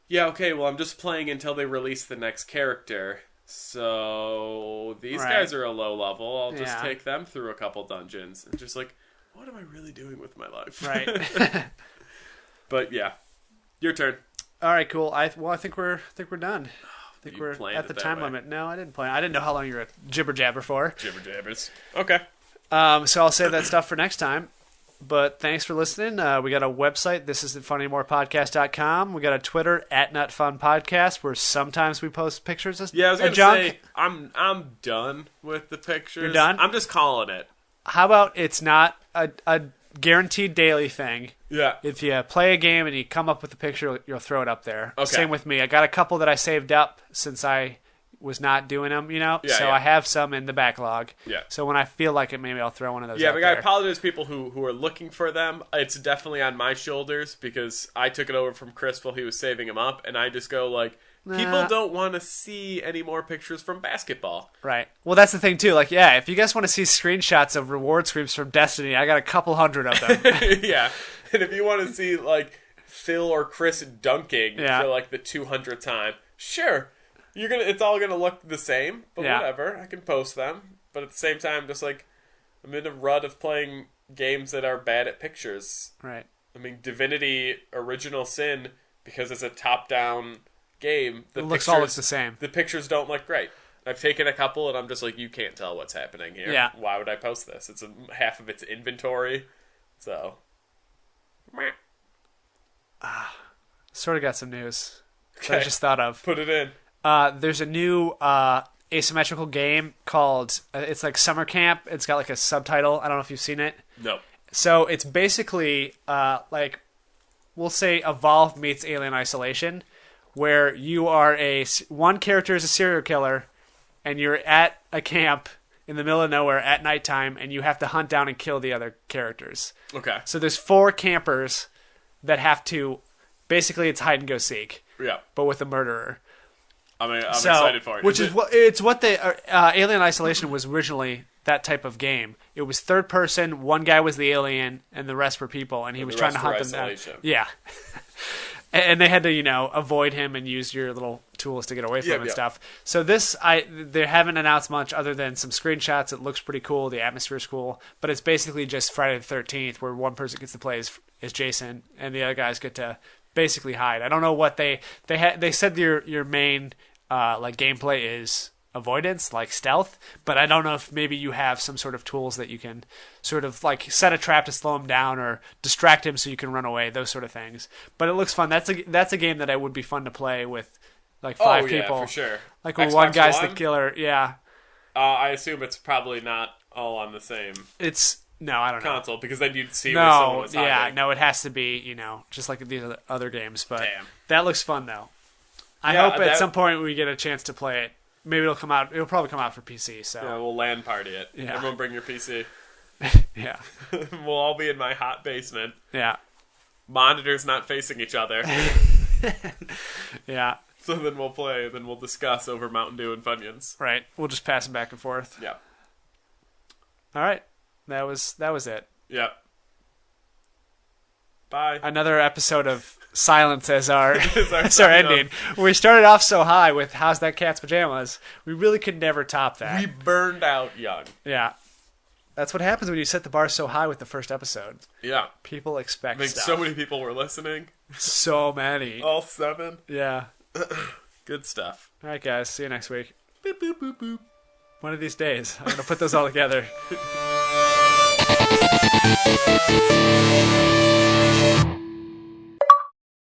yeah, okay, well I'm just playing until they release the next character. So these guys are a low level. I'll just take them through a couple dungeons and just like, what am I really doing with my life? Right. But yeah, your turn. All right, cool. I think we're done. I think we're at the time way. limit. No, I didn't plan. I didn't know how long you were at Jibber Jabber for. Jibber Jabbers. Okay. So I'll save that stuff for next time. But thanks for listening. We got a website, thisisn'tfunnyanymorepodcast.com. We got a Twitter, @NutFunPodcast, where sometimes we post pictures of I was going to junk. say, I'm done with the pictures. You're done? I'm just calling it. How about it's not a guaranteed daily thing? Yeah. If you play a game and you come up with a picture, you'll throw it up there. Okay. Same with me. I got a couple that I saved up since I was not doing them, so I have some in the backlog. Yeah. So when I feel like it, maybe I'll throw one of those Yeah, out but I there. apologize to people who are looking for them. It's definitely on my shoulders because I took it over from Chris while he was saving them up, and I just go like, people don't want to see any more pictures from basketball. Right. Well, that's the thing, too. Like, yeah, if you guys want to see screenshots of reward screens from Destiny, I got a couple hundred of them. Yeah. And if you want to see, like, Phil or Chris dunking for, like, the 200th time, sure. It's all gonna look the same, but whatever. I can post them. But at the same time, just, like, I'm in a rut of playing games that are bad at pictures. Right. I mean, Divinity Original Sin, because it's a top-down game, It all looks the same. The pictures don't look great. I've taken a couple, and I'm just like, you can't tell what's happening here. Yeah. Why would I post this? It's half of its inventory, so. Sort of got some news that I Okay. just thought of. Put it in. There's a new asymmetrical game called, it's like Summer Camp. It's got like a subtitle. I don't know if you've seen it. No. So it's basically like, we'll say Evolve meets Alien Isolation, where you are one character is a serial killer, and you're at a camp in the middle of nowhere at nighttime, and you have to hunt down and kill the other characters. Okay. So there's 4 campers that have to, basically it's hide and go seek, Yeah. but with a murderer. I'm excited for it. Which is what the Alien Isolation was originally. That type of game. It was third person. One guy was the alien, and the rest were people, and he was trying to hunt them down. Yeah, and they had to avoid him and use your little tools to get away from him and stuff. So they haven't announced much other than some screenshots. It looks pretty cool. The atmosphere is cool, but it's basically just Friday the 13th, where one person gets to play as Jason, and the other guys get to basically hide. I don't know what they said your main like gameplay is avoidance, like stealth, but I don't know if maybe you have some sort of tools that you can sort of like set a trap to slow him down or distract him so you can run away, those sort of things. But it looks fun. That's a game that would be fun to play with like 5 people. For sure. Like when Xbox one guy's One? the killer. Yeah. I assume it's probably not all on the same No, I don't know. console because then you'd see where someone was hiding. No, it has to be, just like these other games. But Damn. that looks fun though. I Yeah, hope at some point we get a chance to play it. Maybe it'll come out. It'll probably come out for PC. So Yeah, we'll LAN party it. Yeah. Everyone bring your PC. yeah, We'll all be in my hot basement. yeah, Monitors not facing each other. yeah. So then we'll play. Then we'll discuss over Mountain Dew and Funyuns. Right. We'll just pass them back and forth. Yeah. All right. That was it. Yep. Bye. Another episode of Silence as our as our sign ending. We started off so high with "How's that cat's pajamas?" We really could never top that. We burned out young. Yeah. That's what happens when you set the bar so high with the first episode. Yeah. People expect I think stuff. so many people were listening. So many. All 7. Yeah. Good stuff. All right, guys. See you next week. Boop, boop, boop, boop. One of these days. I'm going to put those all together.